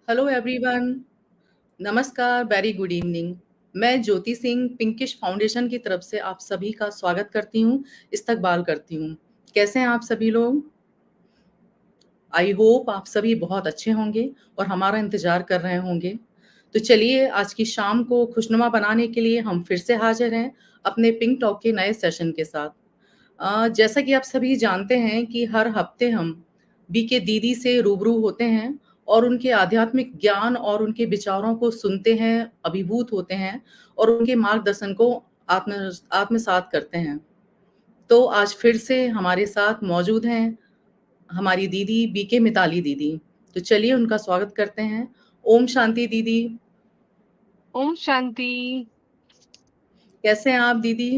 Hello everyone, नमस्कार, very good evening. मैं Jyoti Singh pinkish foundation की तरफ से आप सभी का स्वागत करती हूँ, इस्तकबाल करती हूँ। कैसे हैं आप सभी लोग? आई होप आप सभी बहुत अच्छे होंगे और हमारा इंतज़ार कर रहे होंगे। तो चलिए आज की शाम को खुशनुमा बनाने के लिए हम फिर से हाज़िर हैं अपने पिंक टॉक के नए सेशन के साथ। जैसा कि आप सभी जानते हैं कि हर हफ्ते हम बीके दीदी से रूबरू होते हैं और उनके आध्यात्मिक ज्ञान और उनके विचारों को सुनते हैं, अभिभूत होते हैं और उनके मार्गदर्शन को आत्मसात करते हैं। तो आज फिर से हमारे साथ मौजूद हैं हमारी दीदी बीके मिताली दीदी। तो चलिए उनका स्वागत करते हैं। ओम शांति दीदी। ओम शांति। कैसे हैं आप दीदी?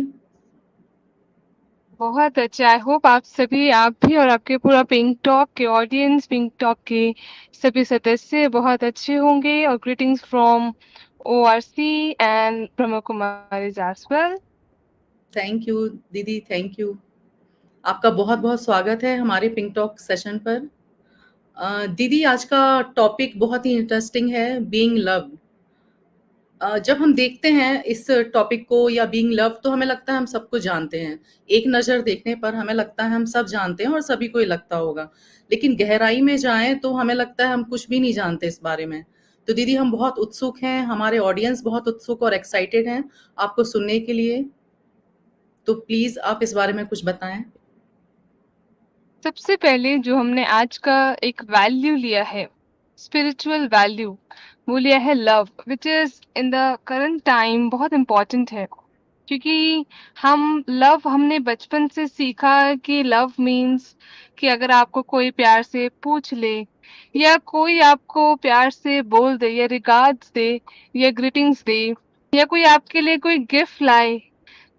बहुत अच्छा। आई होप आप भी और आपके पूरा पिंक टॉक के ऑडियंस, पिंक टॉक के सभी सदस्य बहुत अच्छे होंगे। और greetings from ORC and Brahma Kumari as well. Thank you दीदी, थैंक यू। आपका बहुत-बहुत स्वागत है हमारे पिंक टॉक सेशन पर। दीदी आज का टॉपिक बहुत ही इंटरेस्टिंग है, बीइंग लव्ड। जब हम देखते हैं इस टॉपिक को या बीइंग लव तो हमें लगता है हम सबको जानते हैं। एक नज़र देखने पर हमें लगता है हम सब जानते हैं और सभी को ये लगता होगा। लेकिन गहराई में जाएँ तो हमें लगता है हम कुछ भी नहीं जानते इस बारे में। तो दीदी हम बहुत उत्सुक हैं, हमारे ऑडियंस बहुत उत्सुक और एक्साइटेड हैं आपको सुनने के लिए। तो प्लीज़ आप इस बारे में कुछ बताएँ? सबसे पहले जो हमने आज का एक वैल्यू लिया है, स्पिरिचुअल वैल्यू, वो लिया है love, which is in the current time बहुत इम्पोर्टेंट है। क्योंकि हमने बचपन से सीखा कि लव मीन्स कि अगर आपको कोई प्यार से पूछ ले या कोई आपको प्यार से बोल दे या रिगार्ड्स दे या ग्रीटिंग्स दे या कोई आपके लिए कोई गिफ्ट लाए,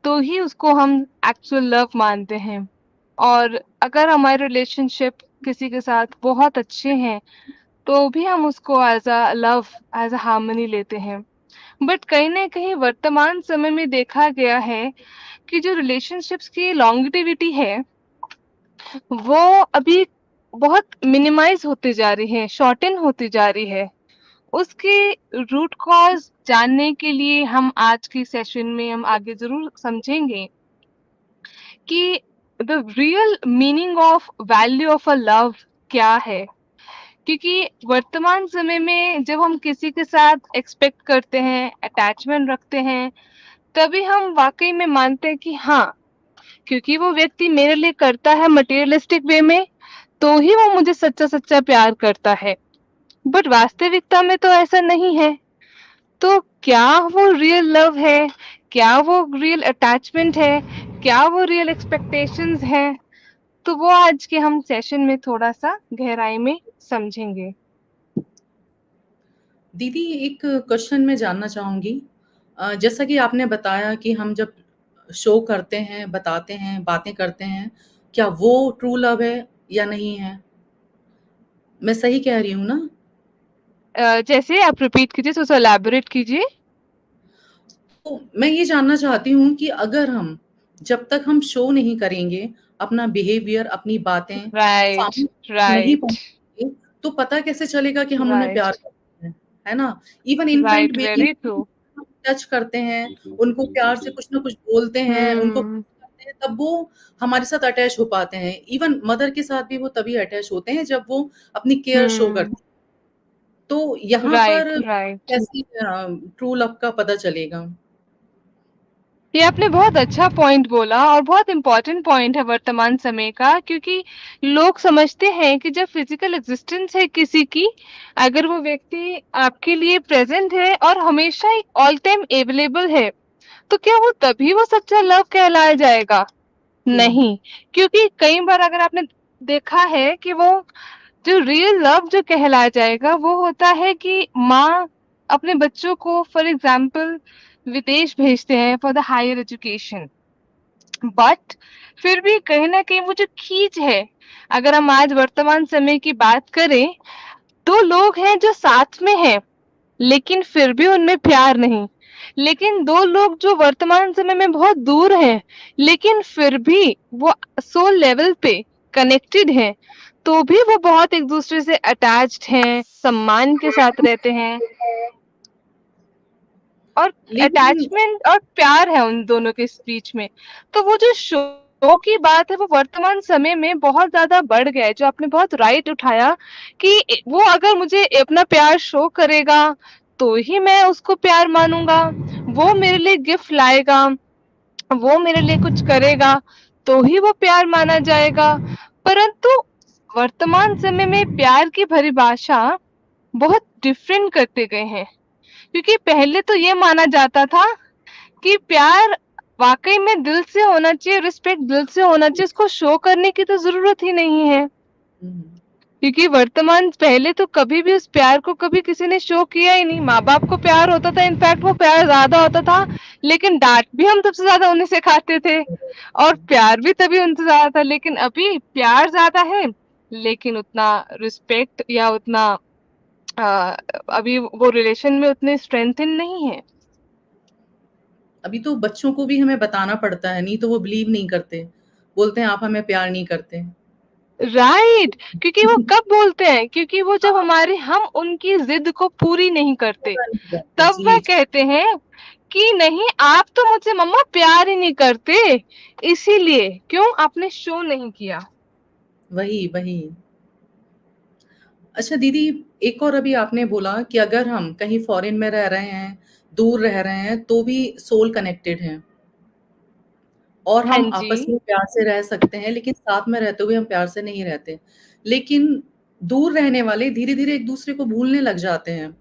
तो ही उसको हम एक्चुअल लव मानते हैं। और अगर हमारे रिलेशनशिप किसी के साथ बहुत अच्छे हैं, तो भी हम उसको as a love, as a harmony लेते हैं। बट कहीं ना कहीं वर्तमान समय में देखा गया है कि जो रिलेशनशिप्स की लॉन्गेटिविटी है, वो अभी बहुत मिनिमाइज होती जा रही है, शॉर्टन होती जा रही है। उसके रूट कॉज जानने के लिए हम आज की सेशन में हम आगे जरूर समझेंगे कि the real meaning of value of a love क्या है। क्योंकि वर्तमान समय में जब हम किसी के साथ एक्सपेक्ट करते हैं, अटैचमेंट रखते हैं, तभी हम वाकई में मानते हैं कि हाँ, क्योंकि वो व्यक्ति मेरे लिए करता है मटेरियलिस्टिक वे में, तो ही वो मुझे सच्चा सच्चा प्यार करता है। बट वास्तविकता में तो ऐसा नहीं है। तो क्या वो रियल लव है? क्या वो रियल अटैचमेंट है? क्या वो रियल एक्सपेक्टेशंस है? तो वो आज के हम सेशन में थोड़ा सा गहराई में समझेंगे। दीदी एक क्वेश्चन मैं जानना चाहूँगी। जैसा कि आपने बताया कि हम जब शो करते हैं, बताते हैं, बातें करते हैं, क्या वो ट्रू लव है या नहीं है? मैं सही कह रही हूँ ना? जैसे आप रिपीट कीजिए, थोड़ा सा एलैबोरेट कीजिए। तो मैं ये जानना चाहती हूँ कि अगर हम जब तक हम शो नहीं करेंगे, अपना बिहेवियर, अपनी बातें राइट, सामने नहीं राइट, पहुँचाएँगे, तो पता कैसे चलेगा कि हम उन्हें प्यार राइट, करते हैं, है ना? Even infant right, baby very true. हम टच करते हैं, उनको प्यार से कुछ ना कुछ बोलते हैं, उनको हम्म, करते हैं, तब वो हमारे साथ अटैच हो पाते हैं। इवन मदर के साथ भी वो तभी अटैच होते हैं जब वो अपनी केयर शो हम्म, करते हैं। तो यहाँ राइट, पर राइट। कैसे ट्रू लव का पता चलेगा? ये आपने बहुत अच्छा पॉइंट बोला और बहुत इम्पोर्टेंट पॉइंट है वर्तमान समय का। क्योंकि लोग समझते हैं कि जब फिजिकल एग्जिस्टेंस है किसी की, अगर वो व्यक्ति आपके लिए प्रेजेंट है और हमेशा ही ऑल टाइम अवेलेबल है, तो क्या वो तभी वो सच्चा लव कहलाया जाएगा? जी। नहीं। क्योंकि कई बार अगर आपने देखा है कि वो जो रियल लव जो कहलाया जाएगा, वो होता है कि माँ अपने बच्चों को फॉर एग्जाम्पल विदेश भेजते हैं for the higher education. But फिर भी कहीं ना कहीं वो जो खींच है, अगर हम आज वर्तमान समय की बात करें, दो लोग हैं जो साथ में हैं, लेकिन फिर भी उनमें प्यार नहीं। लेकिन दो लोग जो वर्तमान समय में बहुत दूर हैं, लेकिन फिर भी वो सोल लेवल पे कनेक्टेड हैं। तो भी वो बहुत एक-दूसरे से अटैच्ड हैं, सम्मान के साथ रहते हैं। और लेकिन अटैचमेंट और प्यार है उन दोनों के बीच में। तो वो जो शो की बात है वो वर्तमान समय में बहुत ज़्यादा बढ़ गया है, जो आपने बहुत राइट उठाया कि वो अगर मुझे अपना प्यार शो करेगा, तो ही मैं उसको प्यार मानूँगा। वो मेरे लिए गिफ्ट लाएगा, वो मेरे लिए कुछ करेगा, तो ही वो प्यार माना जाएगा। परंतु वर्तमान समय में प्यार की परिभाषा बहुत डिफरेंट करते गए हैं। क्योंकि पहले तो ये माना जाता था कि प्यार वाक़ई में दिल से होना चाहिए, रिस्पेक्ट दिल से होना चाहिए, उसको शो करने की तो ज़रूरत ही नहीं है। हुँ, क्योंकि वर्तमान पहले तो कभी भी उस प्यार को कभी किसी ने शो किया ही नहीं। माँ-बाप को प्यार होता था, इनफैक्ट वो प्यार ज़्यादा होता था, लेकिन डाँट भी हम सबसे ज़्यादा उन्हीं से खाते थे और प्यार भी तभी उनसे ज़्यादा था। लेकिन अभी प्यार ज़्यादा है, लेकिन उतना रिस्पेक्ट या उतना अ, अभी वो रिलेशन में उतने स्ट्रेंथन नहीं है। अभी तो बच्चों को भी हमें बताना पड़ता है, नहीं तो वो बिलीव नहीं करते। बोलते हैं आप हमें प्यार नहीं करते। राइट, क्योंकि वो कब बोलते हैं? क्योंकि वो जब हमारे हम उनकी ज़िद को पूरी नहीं करते, पूरा नहीं करते। तब वह जी, जी। कहते हैं कि नहीं आप तो मुझे मम्मा प्यार ही नहीं करते, इसीलिए क्यों आपने शो नहीं किया। वही, वही। अच्छा दीदी, एक और अभी आपने बोला कि अगर हम कहीं फ़ॉरेन में रह रहे हैं, दूर रह रहे हैं, तो भी सोल कनेक्टेड हैं और हाँ हम जी। आपस में प्यार से रह सकते हैं, लेकिन साथ में रहते हुए हम प्यार से नहीं रहते। लेकिन दूर रहने वाले धीरे-धीरे एक-दूसरे को भूलने लग जाते हैं।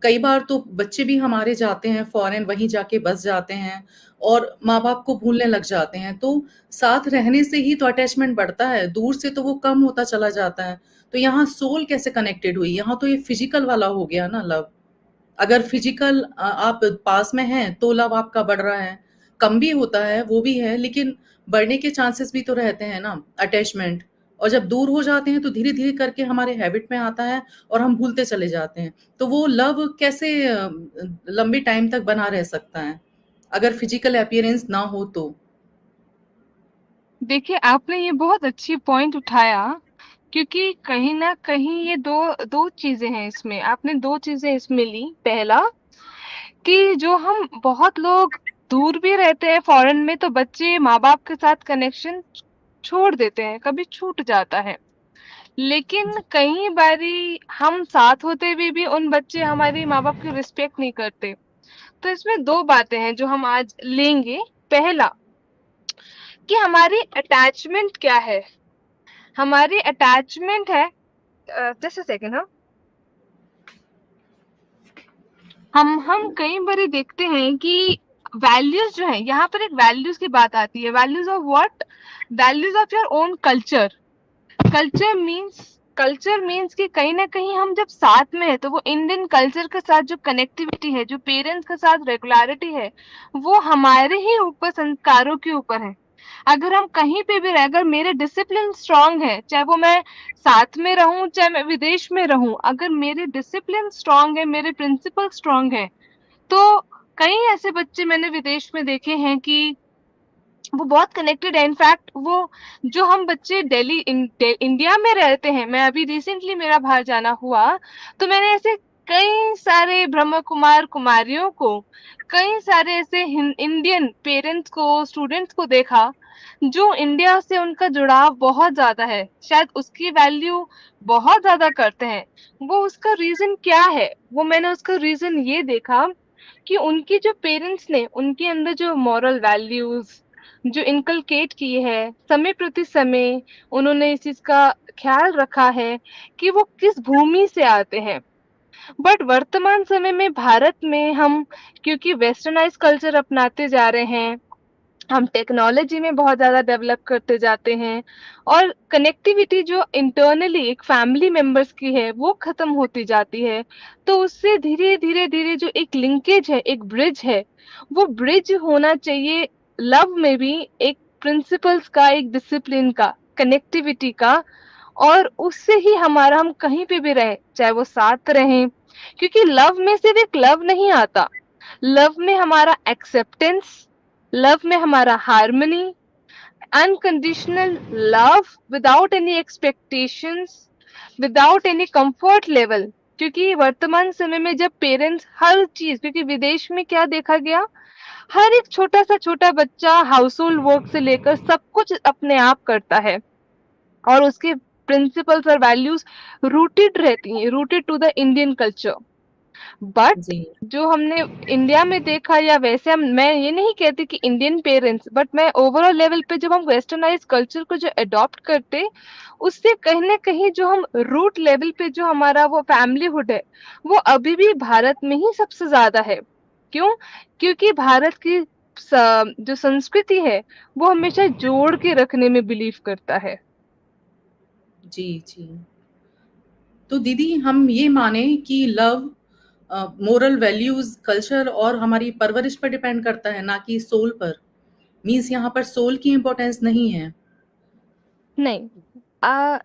कई बार तो बच्चे भी हमारे जाते हैं फ़ॉरेन, वहीं जाके बस जाते हैं और माँ-बाप को भूलने लग जाते हैं। तो साथ रहने से ही तो अटैचमेंट बढ़ता है, दूर से तो वो कम होता चला जाता है। तो यहाँ सोल कैसे कनेक्टेड हुई? यहाँ तो ये फिज़िकल वाला हो गया ना लव। अगर फिज़िकल आप पास में हैं, तो लव आपका बढ़ रहा है। कम भी होता है, वो भी है, लेकिन बढ़ने के चांसेस भी तो रहते हैं ना, अटैचमेंट। और जब दूर हो जाते हैं, तो धीरे-धीरे करके हमारे हैबिट में आता है और हम भूलते चले जाते हैं। तो वो लव कैसे लंबे टाइम तक बना रह सकता है, अगर फिज़िकल अपीयरेंस ना हो तो? देखिए, आपने ये बहुत अच्छी पॉइंट उठाया क्योंकि कहीं न कहीं ये 2 चीज़ें हैं इसमें। आपने 2 चीज़ें इसमें ली। पहला कि जो हम बहुत लोग दूर भी रहते हैं फ़ॉरेन में तो बच्चे माँ-बाप के साथ कनेक्शन छोड़ देते हैं, कभी छूट जाता है। लेकिन जी। कई बारी हम साथ होते हुए भी उन बच्चे हमारे माँ-बाप की रिस्पेक्ट नहीं करते। तो इसमें 2 बातें हैं जो हम आज लेंगे। पहला कि हमारी अटैचमेंट क्या है? हमारी अटैचमेंट है जस्ट अ सेकंड हाँ। हम कई बारी देखते हैं कि वैल्यूज़ जो हैं, यहाँ पर एक वैल्यूज़ की बात आती है। Values of what? Values of your own culture. Culture means कि कहीं न कहीं हम जब साथ में हैं, तो वो इंडियन कल्चर के साथ जो कनेक्टिविटी है, जो पेरेंट्स के साथ रेगुलरिटी है, वो हमारे ही ऊपर संस्कारों के ऊपर है। अगर हम कहीं पे भी रहे, अगर मेरे डिसिप्लिन स्ट्रॉन्ग है, चाहे वो मैं साथ में रहूँ, चाहे मैं विदेश में रहूँ, अगर मेरे डिसिप्लिन स्ट्रॉन्ग है, मेरे प्रिंसिपल स्ट्रॉन्ग है, तो कई ऐसे बच्चे मैंने विदेश में देखे हैं कि वो बहुत कनेक्टेड है। इनफैक्ट वो जो हम बच्चे इंडिया में रहते हैं, मैं अभी रिसेंटली मेरा बाहर जाना हुआ, तो मैंने ऐसे कई सारे ब्रह्म कुमार कुमारियों को, कई सारे ऐसे इंडियन पेरेंट्स को, स्टूडेंट्स को देखा जो इंडिया से उनका जुड़ाव बहुत ज्यादा है, शायद उसकी वैल्यू बहुत ज्यादा करते हैं। वो उसका रीजन क्या है? वो मैंने उसका रीजन ये देखा कि उनके जो पेरेंट्स ने उनके अंदर जो मॉरल वैल्यूज जो इनकलकेट किए हैं, समय प्रति समय उन्होंने इस चीज का ख्याल रखा है कि वो किस भूमि से आते हैं। बट वर्तमान समय में भारत में हम क्योंकि वेस्टर्नाइज कल्चर अपनाते जा रहे हैं, हम टेक्नोलॉजी में बहुत ज़्यादा डेवलप करते जाते हैं और कनेक्टिविटी जो इंटरनली एक फैमिली मेंबर्स की है, वो ख़त्म होती जाती है। तो उससे धीरे-धीरे जो एक लिंकेज है, एक ब्रिज है, वो ब्रिज होना चाहिए लव में भी एक प्रिंसिपल्स का, एक डिसिप्लिन का, कनेक्टिविटी का और उससे ही हमारा हम कहीं पे भी रहें, चाहे वो साथ रहें, क्योंकि लव में सिर्फ एक लव नहीं आता, लव में हमारा एक्सेप्टेंस, लव में हमारा harmony, unconditional love without any expectations, without any comfort level। क्योंकि वर्तमान समय में जब पेरेंट्स हर चीज, क्योंकि विदेश में क्या देखा गया, हर एक छोटा सा छोटा बच्चा हाउस होल्ड वर्क से लेकर सब कुछ अपने आप करता है, और उसके प्रिंसिपल्स और वैल्यूज रूटेड रहती हैं, rooted to the Indian culture. But जी, जो हमने इंडिया में देखा, या वैसे मैं ये नहीं कहती कि इंडियन पेरेंट्स, बट मैं ओवरऑल लेवल पे जब हम वेस्टर्नाइज कल्चर को जो अडॉप्ट करते, उससे कहीं ना कहीं जो हम रूट लेवल पे जो हमारा वो फैमिलीहुड है, वो अभी भी भारत में ही सबसे ज्यादा है। क्यों? क्योंकि भारत की जो संस्कृति है, वो हमेशा जोड़ के रखने में बिलीव करता है। जी, जी। तो दीदी हम ये माने कि लव मोरल वैल्यूज, कल्चर और हमारी परवरिश पर डिपेंड करता है, ना कि सोल पर। मीन्स यहाँ पर सोल की इम्पोर्टेंस नहीं है। नहीं,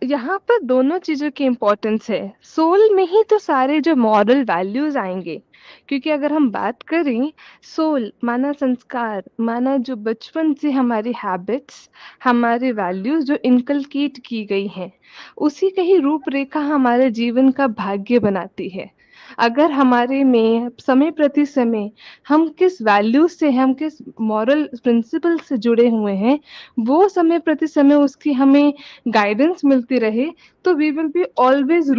यहाँ पर दोनों चीजों की इम्पोर्टेंस है। सोल में ही तो सारे जो मॉरल वैल्यूज आएंगे। क्योंकि अगर हम बात करें, सोल माना संस्कार, माना जो बचपन से हमारी हैबिट्स, हमारे वैल्यूज जो इनकलकेट की गई हैं, उसी का ही रूपरेखा हमारे जीवन का भाग्य बनाती है। अगर हमारे में समय प्रति समय हम किस वैल्यू से, हम किस मॉरल प्रिंसिपल से जुड़े हुए हैं, वो समय प्रति समय उसकी हमें गाइडेंस मिलती रहे, तो we will be always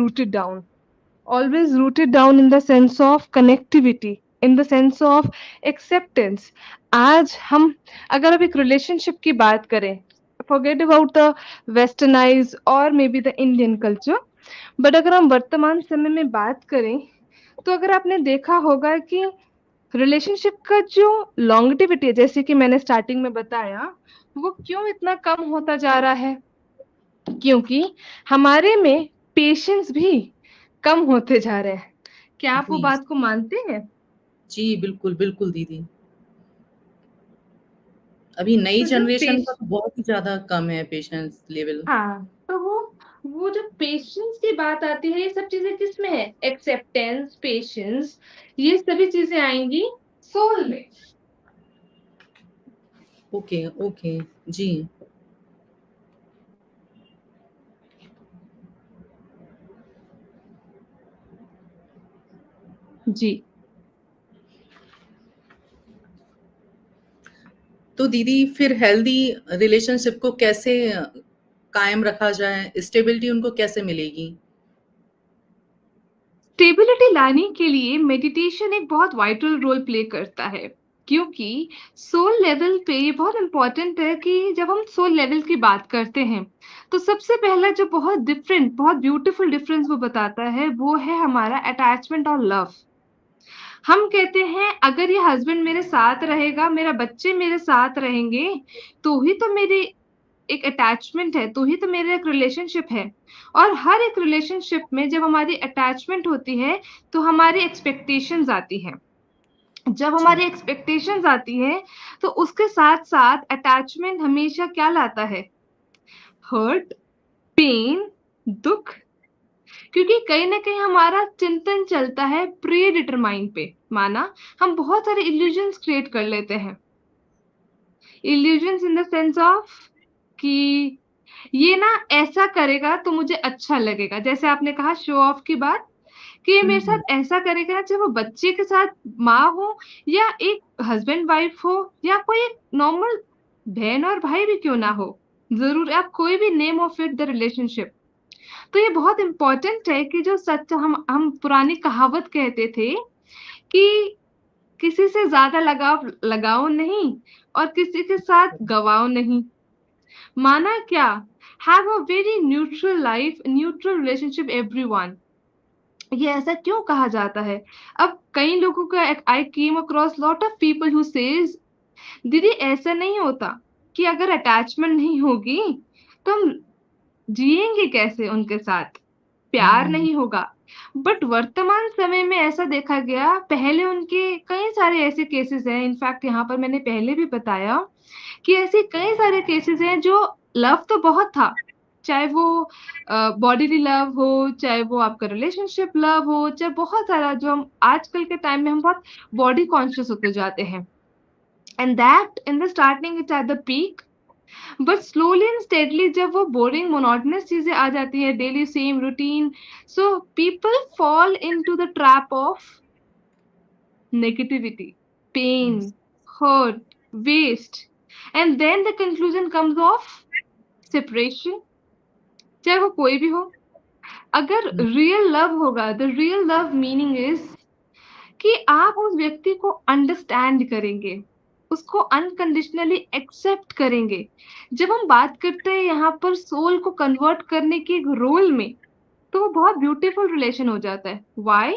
rooted down in the sense of connectivity, in the sense of acceptance. आज हम अगर अब एक रिलेशनशिप की बात करें, फॉरगेट अबाउट द वेस्टर्नाइज और may be the Indian culture, but अगर हम वर्तमान समय में बात करें, तो अगर आपने देखा होगा कि रिलेशनशिप का जो लॉन्गेटिविटी है, जैसे कि मैंने स्टार्टिंग में बताया, वो क्यों इतना कम होता जा रहा है? क्योंकि हमारे में पेशेंस भी कम होते जा रहे हैं। क्या आप वो जी, बात को मानते हैं? जी, बिल्कुल, बिल्कुल दीदी। अभी नई तो जो जनरेशन का पेश तो बहुत ही ज़्यादा कम है पेशेंस लेवल। हाँ, तो वो जो पेशेंस की बात आती है, ये सब चीजें किस में है? एक्सेप्टेंस, पेशेंस, ये सभी चीजें आएंगी सोल में। Okay, okay. जी। जी। तो दीदी फिर हेल्दी रिलेशनशिप को कैसे कायम रखा जाए? स्टेबिलिटी उनको कैसे मिलेगी? स्टेबिलिटी लाने के लिए मेडिटेशन एक बहुत वाइटल रोल प्ले करता है। क्योंकि सोल लेवल पे ये बहुत इंपॉर्टेंट है कि जब हम सोल लेवल की बात करते हैं, तो सबसे पहला जो बहुत डिफरेंट, बहुत ब्यूटीफुल डिफरेंस वो बताता है, वो है हमारा अटैचमेंट और लव। हम कहते हैं अगर ये हस्बैंड मेरे साथ रहेगा, मेरा बच्चे मेरे साथ रहेंगे, तो ही तो मेरी एक अटैचमेंट है, तो ही तो मेरा एक रिलेशनशिप है। और हर एक रिलेशनशिप में जब हमारी अटैचमेंट होती है, तो हमारी एक्सपेक्टेशंस आती हैं। जब जी, हमारी एक्सपेक्टेशंस आती है, तो उसके साथ साथ अटैचमेंट हमेशा क्या लाता है? हर्ट, पेन, दुख। क्योंकि कहीं ना कहीं हमारा चिंतन चलता है प्री डिटरमाइन पे। माना हम बहुत सारे इल्यूजन्स क्रिएट कर लेते हैं। Illusions in the sense of कि ये ना ऐसा करेगा तो मुझे अच्छा लगेगा। जैसे आपने कहा शो ऑफ की बात, कि ये हुँ, मेरे हुँ। साथ ऐसा करेगा, चाहे वो बच्चे के साथ माँ हो, या एक हस्बैंड वाइफ हो, या कोई एक नॉर्मल बहन और भाई भी क्यों ना हो, जरूर आप कोई भी name of it the relationship. तो ये बहुत इंपॉर्टेंट है कि जो सच हम पुरानी कहावत कहते थे कि किसी से ज्यादा लगाव लगाओ नहीं, और किसी के साथ गवाओ नहीं। माना क्या? Have a very neutral life, neutral relationship everyone. ये ऐसा क्यों कहा जाता है? अब कई लोगों का, I came across lot of people who says, दीदी ऐसा नहीं होता कि अगर अटैचमेंट नहीं होगी तो हम जिएंगे कैसे उनके साथ, प्यार हुँ, नहीं होगा। बट वर्तमान समय में ऐसा देखा गया, पहले उनके कई सारे ऐसे केसेस हैं, इनफैक्ट यहाँ पर मैंने पहले भी बताया कि ऐसे कई सारे केसेस हैं जो लव तो बहुत था, चाहे वो बॉडीली लव हो, चाहे वो आपका रिलेशनशिप लव हो, चाहे बहुत सारा, जो हम आजकल के टाइम में हम बहुत बॉडी कॉन्शियस होते जाते हैं, and that in the starting it's at the peak, but slowly and steadily जब वो बोरिंग मोनोटोनस चीजें आ जाती है, daily same routine, so people fall into the trap of negativity, pain, Yes. Hurt, waste, and then the conclusion comes of separation, चाहे वो कोई भी हो। अगर Mm. रियल लव होगा, the real love meaning is कि आप उस व्यक्ति को अंडरस्टैंड करेंगे, उसको अनकंडीशनली एक्सेप्ट करेंगे। जब हम बात करते हैं यहाँ पर सोल को कन्वर्ट करने के एक रोल में, तो वो बहुत ब्यूटीफुल रिलेशन हो जाता है। Why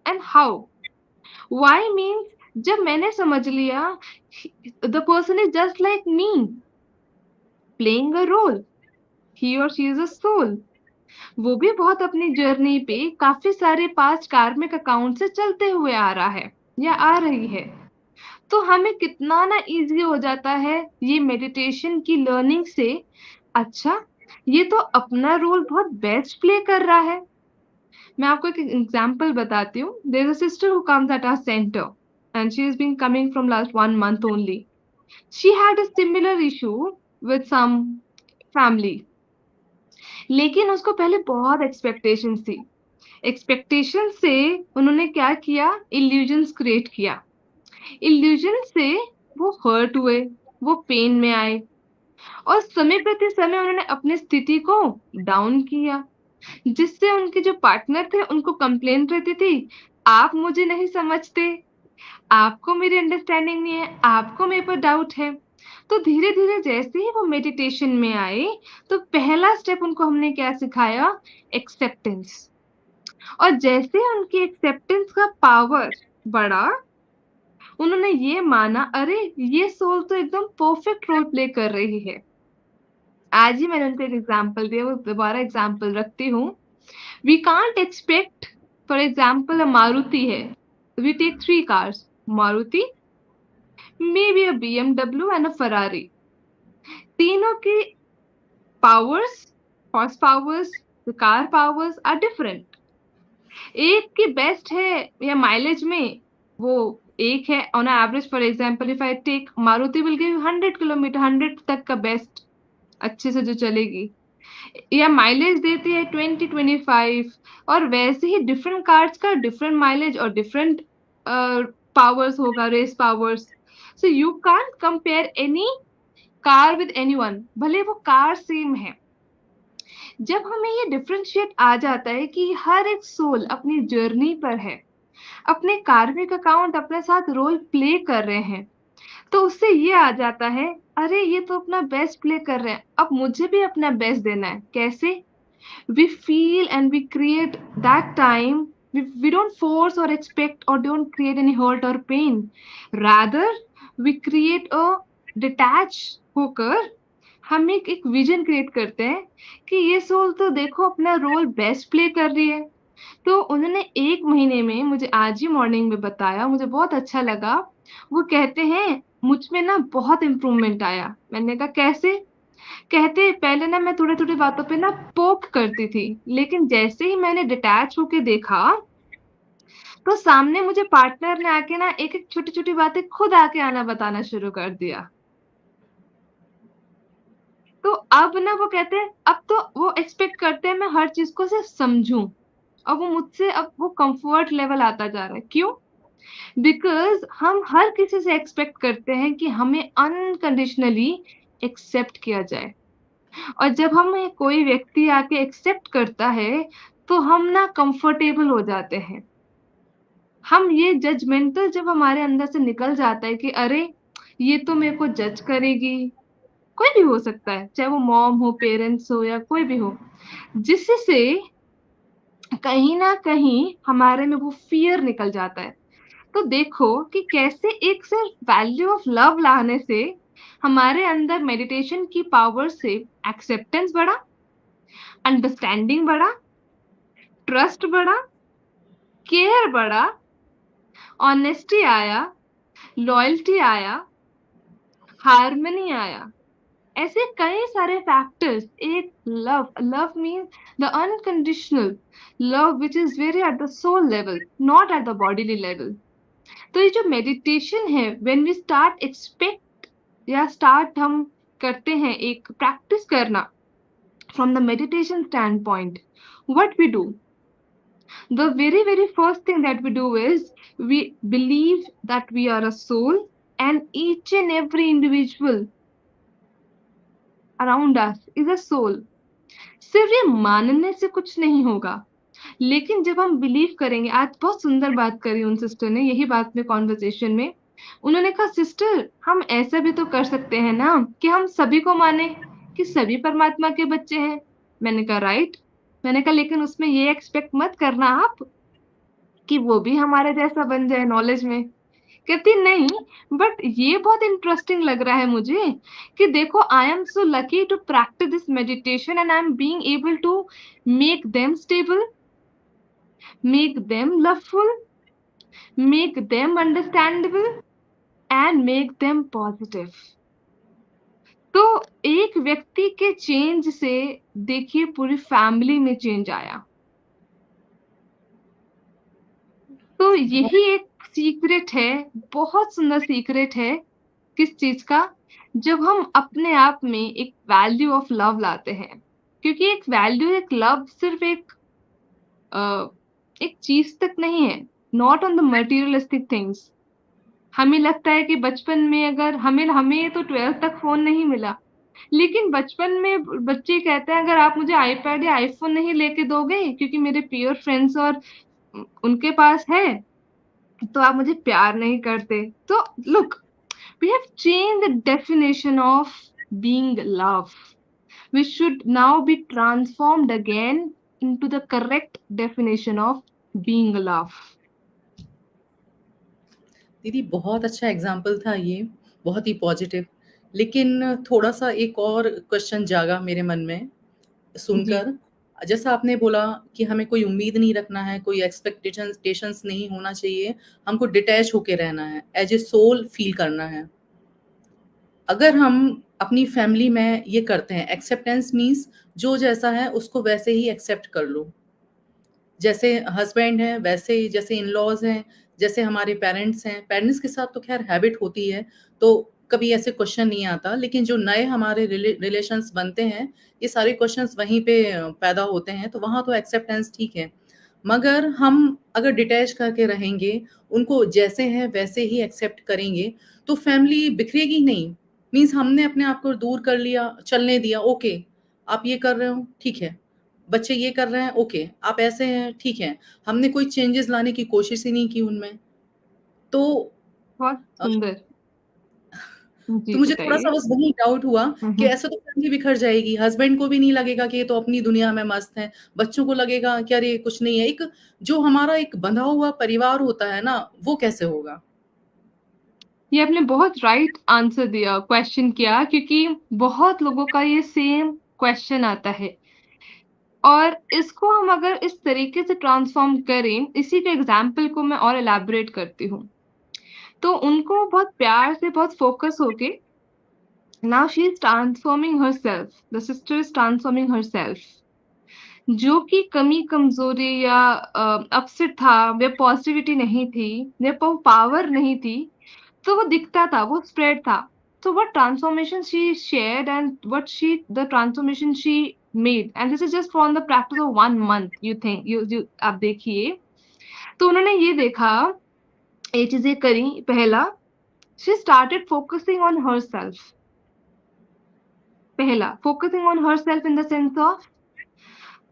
and how? Why means जब मैंने समझ लिया the person is just like me, playing a role, he और शी इज अ सोल, वो भी बहुत अपनी जर्नी पे काफी सारे पास्ट कार्मिक अकाउंट से चलते हुए आ रहा है या आ रही है, तो हमें कितना ना इजी हो जाता है ये मेडिटेशन की लर्निंग से। अच्छा, ये तो अपना रोल बहुत बेस्ट प्ले कर रहा है। मैं आपको एक एग्जांपल बताती हूँ। There is a sister who comes at our center and she is been coming from last 1 month only. She had a similar issue with some family, लेकिन उसको पहले बहुत एक्सपेक्टेशंस थी। एक्सपेक्टेशन से उन्होंने क्या किया, इल्यूजन्स क्रिएट किया। इल्यूजन से वो हर्ट हुए, वो पेन में आए, और समय प्रति समय उन्होंने अपनी स्थिति को डाउन किया, जिससे उनके जो पार्टनर थे उनको कंप्लेन रहती थी, आप मुझे नहीं समझते, आपको मेरी अंडरस्टैंडिंग नहीं है, आपको मेरे पर डाउट है। तो धीरे धीरे जैसे ही वो मेडिटेशन में आए, तो पहला स्टेप उनको हमने क्या सिखाया, एक्सेप्टेंस। और जैसे उनकी एक्सेप्टेंस का पावर बढ़ा, उन्होंने ये माना, अरे ये सोल तो एकदम परफेक्ट रोल प्ले कर रही है। आज ही मैंने उनको एक एग्जांपल दिया, वो दोबारा एग्जांपल रखती हूँ। We can't expect, for example a Maruti है, we take 3 cars, Maruti, may be a BMW and a Ferrari. तीनों की powers, horse powers, car powers are different. एक की बेस्ट है या माइलेज में, वो एक है on average. For example if I take Maruti will give 100 kilometre, 100 तक का बेस्ट अच्छे से जो चलेगी, या माइलेज देती है 20-25। और वैसे ही डिफरेंट कार्स का डिफरेंट माइलेज और डिफरेंट पावर्स होगा, race powers. So you can't compare any car with anyone, भले वो कार सेम है। जब हमें ये डिफरेंशिएट आ जाता है कि हर एक सोल अपनी जर्नी पर है, अपने कार्मिक अकाउंट अपने साथ रोल प्ले कर रहे हैं, तो उससे ये आ जाता है, अरे ये तो अपना बेस्ट प्ले कर रहे हैं, अब मुझे भी अपना बेस्ट देना है। कैसे? we feel and we create that time, we don't force or expect or don't create any hurt or pain, rather we create a detach होकर हम एक विजन क्रिएट करते हैं कि ये सोल तो देखो अपना रोल बेस्ट प्ले कर रही है। तो उन्होंने 1 महीने में मुझे आज ही मॉर्निंग में बताया, मुझे बहुत अच्छा लगा। वो कहते हैं मुझ में ना बहुत इम्प्रूवमेंट आया। मैंने कहा कैसे? कहते पहले ना मैं थोड़ी थोड़ी बातों पे ना पोक करती थी, लेकिन जैसे ही मैंने डिटैच होके देखा, तो सामने मुझे पार्टनर ने आके ना एक एक छोटी छोटी बातें खुद आके आना बताना शुरू कर दिया। तो अब ना वो कहते हैं, अब तो वो एक्सपेक्ट करते हैं मैं हर चीज को से समझूं। अब वो मुझसे, अब वो कंफर्ट लेवल आता जा रहा है। क्यों? बिकॉज हम हर किसी से एक्सपेक्ट करते हैं कि हमें अनकंडीशनली एक्सेप्ट किया जाए। और जब हमें कोई व्यक्ति आके एक्सेप्ट करता है, तो हम ना कंफर्टेबल हो जाते हैं। हम ये जजमेंटल जब हमारे अंदर से निकल जाता है कि अरे ये तो मेरे को जज करेगी, कोई भी हो सकता है, चाहे वो मॉम हो, पेरेंट्स हो, या कोई भी हो, जिससे कहीं ना कहीं हमारे में वो फियर निकल जाता है। तो देखो कि कैसे एक सिर्फ वैल्यू ऑफ लव लाने से हमारे अंदर मेडिटेशन की पावर से एक्सेप्टेंस बढ़ा, अंडरस्टैंडिंग बढ़ा, ट्रस्ट बढ़ा, केयर बढ़ा, ऑनेस्टी आया, लॉयल्टी आया, हार्मनी आया। ऐसे कई सारे फैक्टर्स एक love, love means the unconditional love which is very at the soul level, not at the bodily level. तो ये जो मेडिटेशन है, व्हेन वी स्टार्ट एक्सपेक्ट या स्टार्ट हम करते हैं एक प्रैक्टिस करना from the meditation standpoint, what we do, the very first thing that we do is we believe that we are a soul and each and every individual around us is a soul. सिर्फ ये मानने से कुछ नहीं होगा, लेकिन जब हम बिलीव करेंगे, आज बहुत सुंदर बात करी उन सिस्टर ने, यही बात में कॉन्वर्सेशन में उन्होंने कहा, सिस्टर हम ऐसा भी तो कर सकते हैं ना कि हम सभी को माने कि सभी परमात्मा के बच्चे हैं। मैंने कहा राइट, मैंने कहा लेकिन उसमें ये एक्सपेक्ट मत करना आप कि वो भी हमारे जैसा बन जाए नॉलेज में। कहती नहीं, बट ये बहुत इंटरेस्टिंग लग रहा है मुझे कि देखो I am so lucky to practise this meditation and I am being able to make them stable, make them loveful, make them understandable and make them positive. तो एक व्यक्ति के चेंज से देखिए पूरी फैमिली में चेंज आया। तो यही एक सीक्रेट है, बहुत सुंदर सीक्रेट है। किस चीज का? जब हम अपने आप में एक वैल्यू ऑफ लव लाते हैं, क्योंकि एक वैल्यू, एक लव सिर्फ एक चीज तक नहीं है, not on the materialistic things. हमें लगता है कि बचपन में अगर हमें तो 12th तक फोन नहीं मिला, लेकिन बचपन में बच्चे कहते हैं अगर आप मुझे आईपैड या आईफोन नहीं लेके दोगे क्योंकि मेरे पीयर फ्रेंड्स और उनके पास है, तो आप मुझे प्यार नहीं करते। तो look, we have change the definition of being love, which should now be transformed again into the correct definition of being love. दीदी बहुत अच्छा एग्जाम्पल था ये, बहुत ही पॉजिटिव। लेकिन थोड़ा-सा एक और क्वेश्चन जागा मेरे मन में सुनकर। जैसा आपने बोला कि हमें कोई उम्मीद नहीं रखना है, कोई एक्सपेक्टेशंस नहीं होना चाहिए, हमको डिटैच होके रहना है, एज़ ए सोल फ़ील करना है। अगर हम अपनी फैमिली में ये करते हैं, एक्सेप्टेंस मीन्स जो जैसा है उसको वैसे ही एक्सेप्ट कर लो। जैसे हस्बैंड हैं, वैसे ही जैसे इन-लॉज़ हैं, जैसे हमारे पेरेंट्स हैं। पेरेंट्स के साथ तो ख़ैर हैबिट होती है, तो कभी ऐसे क्वेश्चन नहीं आता, लेकिन जो नए हमारे रिलेशंस बनते हैं, ये सारे क्वेश्चंस वहीं पे पैदा होते हैं, तो वहाँ तो एक्सेप्टेंस ठीक है। मगर हम अगर डिटैच करके रहेंगे, उनको जैसे हैं वैसे ही एक्सेप्ट करेंगे, तो फैमिली बिखरेगी नहीं। मीन्स हमने अपने आप को दूर कर लिया, चलने दिया, ओके, आप ये कर रहे हो, ठीक है। बच्चे ये कर रहे हैं, ओके, आप ऐसे हैं, ठीक है। हमने कोई चेंजेस लाने की कोशिश ही नहीं की उनमें। तो बहुत अ, सुंदर। जी तो मुझे थोड़ा-सा बताइए। बस वही डाउट हुआ कि ऐसे तो फैमिली बिखर जाएगी, हस्बैंड को भी नहीं लगेगा कि ये तो अपनी दुनिया में मस्त हैं, बच्चों को लगेगा कि अरे कुछ नहीं है। एक जो हमारा एक बंधा हुआ परिवार होता है ना, वो कैसे होगा? ये आपने बहुत राइट आंसर दिया, क्वेश्चन किया, क्योंकि बहुत लोगों का ये सेम क्वेश्चन आता है और इसको हम अगर इस तरीके से ट्रांसफॉर्म करें, इसी के एग्जाम्पल को मैं और एलैबोरेट करती हूँ। तो उनको बहुत प्यार से, बहुत फोकस होके, now she is transforming herself, the sister is transforming herself. जो कि कमी कमजोरी या अपसेट था, या पॉजिटिविटी नहीं थी, या पावर नहीं थी, तो वो दिखता था, वो स्प्रेड था। So what transformation she shared and the transformation she made, and this is just from the practice of 1 month. You आप देखिए, तो उन्होंने ये देखा, ये चीजें करी। पहला, she started focusing on herself. पहला, focusing on herself in the sense of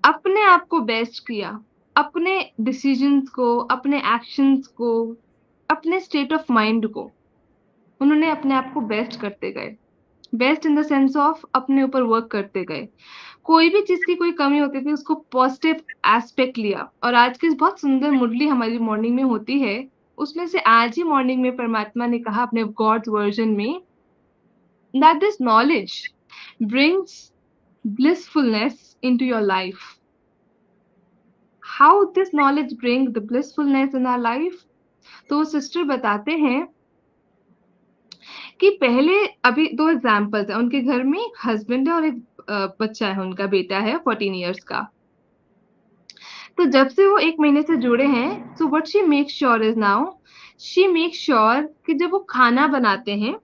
अपने आप को बेस्ट किया, अपने डिसीजंस को, अपने एक्शंस को, अपने स्टेट ऑफ माइंड को उन्होंने अपने आप को बेस्ट करते गए। Best in the sense of अपने ऊपर वर्क करते गए। कोई भी चीज की कोई कमी होती थी, उसको पॉजिटिव एस्पेक्ट लिया। और आज की बहुत सुंदर मुरली हमारी मॉर्निंग में होती है, उसमें से आज ही मॉर्निंग में परमात्मा ने कहा अपने गॉड्स वर्जन में, that this knowledge brings blissfulness into your life. How this knowledge brings the blissfulness in our life? तो सिस्टर बताते हैं कि पहले, अभी 2 एग्जांपल्स हैं। उनके घर में एक हस्बैंड है और एक बच्चा है, उनका बेटा है 14 इयर्स का। तो जब से वो 1 महीने से जुड़े हैं, so what she make sure is now, she make sure कि जब वो खाना बनाते हैं,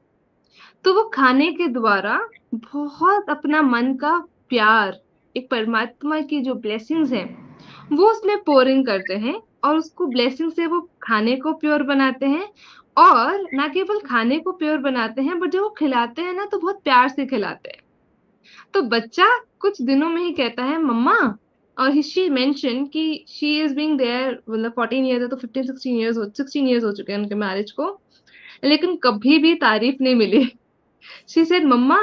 तो वो खाने के द्वारा बहुत अपना मन का प्यार, एक परमात्मा की जो ब्लेसिंग्स हैं वो उसमें पोरिंग करते हैं, और उसको ब्लेसिंग से वो खाने को प्योर बनाते हैं। और ना केवल खाने को प्योर बनाते हैं, बट जब वो खिलाते हैं ना तो बहुत प्यार से खिलाते हैं। तो बच्चा कुछ दिनों में ही कहता है मम्मा, और शी मेंशन कि शी इज बीइंग देयर, मतलब 14 ईयर्स है तो 16 ईयर्स हो चुके हैं उनके मैरिज को, लेकिन कभी भी तारीफ नहीं मिली। शी सेड मम्मा,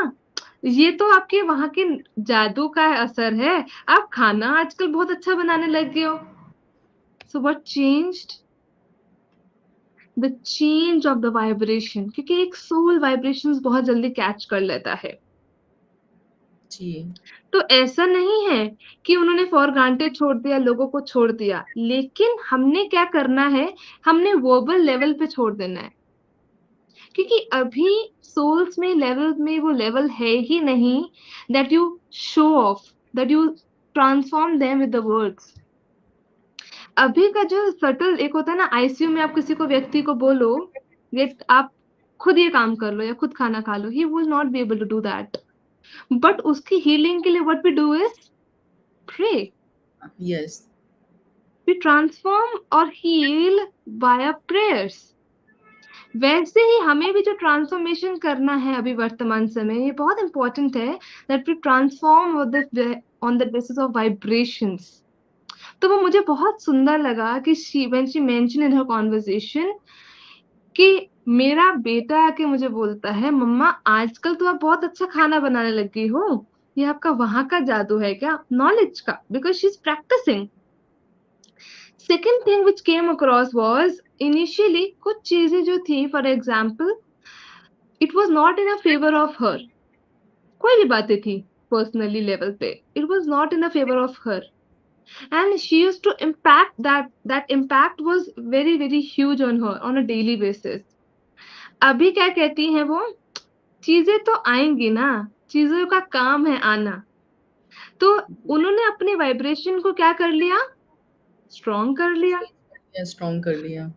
ये तो आपके वहां के जादू का असर है, आप खाना आजकल बहुत अच्छा बनाने लग गए हो। So what changed? The change of the vibration, क्योंकि एक सोल वाइब्रेशंस बहुत जल्दी कैच कर लेता है। जी, तो ऐसा नहीं है कि उन्होंने फॉर ग्रांटेड छोड़ दिया, लोगों को छोड़ दिया, लेकिन हमने क्या करना है, हमने वर्बल लेवल पे छोड़ देना है। क्योंकि अभी सोल्स में लेवल में वो लेवल है ही नहीं, that you show off, that you transform them with the words. अभी का जो सटल एक होता है ना, आईसीयू में आप किसी को व्यक्ति को बोलो ये आप खुद ये काम कर लो या खुद खाना खा लो, he will not be able to do that. But उसकी हीलिंग के लिए what we do is pray. Yes, we transform और हील बाय प्रेयर्स। वैसे ही हमें भी जो ट्रांसफॉर्मेशन करना है अभी वर्तमान समय, ये बहुत इंपॉर्टेंट है, that we transform on the basis of vibrations. तो वो मुझे बहुत सुंदर लगा कि she when she mention in her conversation कि मेरा बेटा आके मुझे बोलता है मम्मा आजकल तो आप बहुत अच्छा खाना बनाने लगी हो, ये आपका वहां का जादू है क्या, नॉलेज का, because she is practising. Second thing which came across was initially कुछ चीजें जो थी, for example it was not in a favour of her, कोई भी बातें थी पर्सनली लेवल पे, it was not in a favour of her, and she used to impact that impact was very very huge on her on a daily basis. अभी क्या कहती हैं वो, चीजें तो आएंगी ना, चीजों का काम है आना। तो उन्होंने अपने वाइब्रेशन को क्या कर लिया, स्ट्रॉन्ग कर लिया। स्ट्रॉन्ग कर लिया।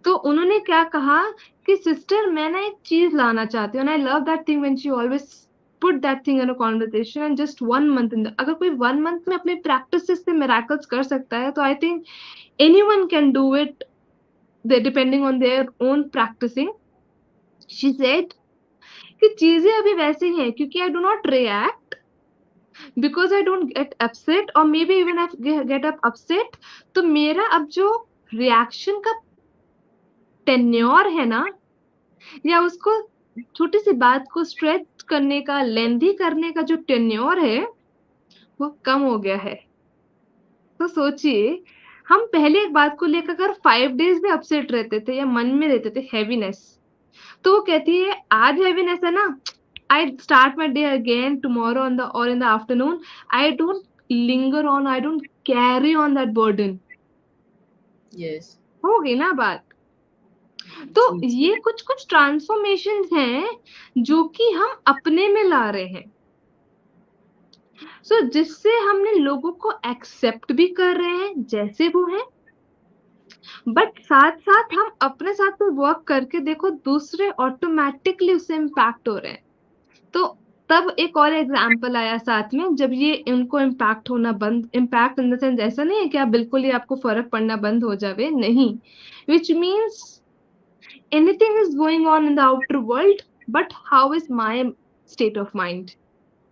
तो उन्होंने क्या कहा कि सिस्टर मैं ना एक चीज लाना चाहती हूँ, I love that thing when she always put that thing in a conversation, and just 1 month in अगर कोई 1 मंथ में अपने प्रैक्टिस से मिराकल्स कर सकता है, तो I think anyone can do it, they depending on their own practicing. She said कि चीजें अभी वैसे ही हैं क्योंकि I do not react because I don't get upset, or maybe even if get up upset, तो मेरा अब जो रिएक्शन का टेन्योर है ना, या उसको छोटी सी बात को स्ट्रेच करने का, लेंदी करने का जो टेन्योर है वो कम हो गया है। तो सोचिए, हम पहले एक बात को लेकर अगर 5 डेज भी अपसेट रहते थे या मन में रहते थे हैवीनेस, तो वो कहती है आज हैवीनेस है ना, I start my day again tomorrow on the और in the afternoon, I don't linger on, I don't carry on that burden. Yes, हो गई ना बात। तो जी, जी, ये कुछ कुछ ट्रांसफॉर्मेशन हैं जो कि हम अपने में ला रहे हैं। सो जिससे हमने लोगों को एक्सेप्ट भी कर रहे हैं जैसे वो हैं, बट साथ साथ हम अपने साथ में वर्क करके देखो दूसरे ऑटोमेटिकली उससे इम्पैक्ट हो रहे हैं। तो तब एक और एग्जाम्पल आया साथ में, जब ये उनको इम्पैक्ट होना बंद, इम्पैक्ट इन द सेंस ऐसा नहीं है कि आप बिल्कुल ही आपको फर्क पड़ना बंद हो जावे, नहीं, which means anything is going on in the outer world, but how is my state of mind,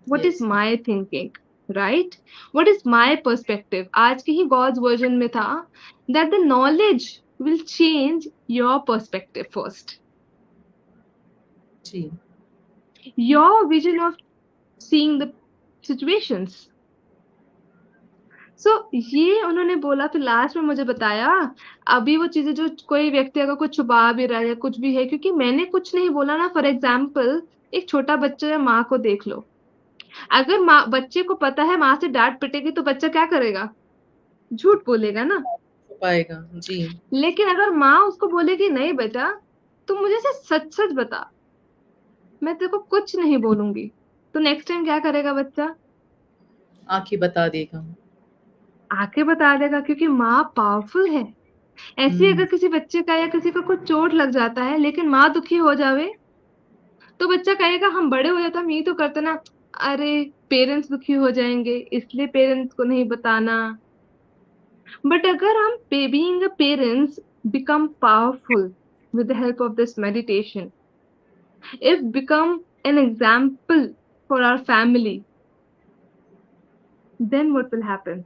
what is yes, my thinking, right? What is my perspective? आज के ही God's version में था that the knowledge will change your perspective first, ji, your vision of seeing the situations. So ये उन्होंने बोला, फिर last में मुझे बताया अभी वो चीजें जो कोई व्यक्ति अगर कुछ छुपा भी रहा है या कुछ भी है, क्योंकि मैंने कुछ नहीं बोला ना, फॉर एग्जाम्पल एक छोटा बच्चा या माँ को देख लो, अगर माँ बच्चे को पता है माँ से डांट पिटेगी तो बच्चा क्या करेगा, झूठ बोलेगा ना। पाएगा, जी, लेकिन अगर माँ उसको बोलेगी नहीं बेटा तू मुझे से सच सच बता, मैं तेरे को कुछ नहीं बोलूंगी, तो नेक्स्ट टाइम क्या करेगा बच्चा, आँखें बता देगा। आके बता देगा, क्योंकि माँ पावरफुल है। ऐसे ही हुँ, अगर किसी बच्चे का या किसी का कुछ चोट लग जाता है लेकिन माँ दुखी हो जावे, तो बच्चा कहेगा हम बड़े हो जाते हम यही तो करते ना, अरे पेरेंट्स दुखी हो जाएंगे इसलिए पेरेंट्स को नहीं बताना। बट अगर हम being a parents become powerful with the help of this meditation, if become an example for our family, then what will happen?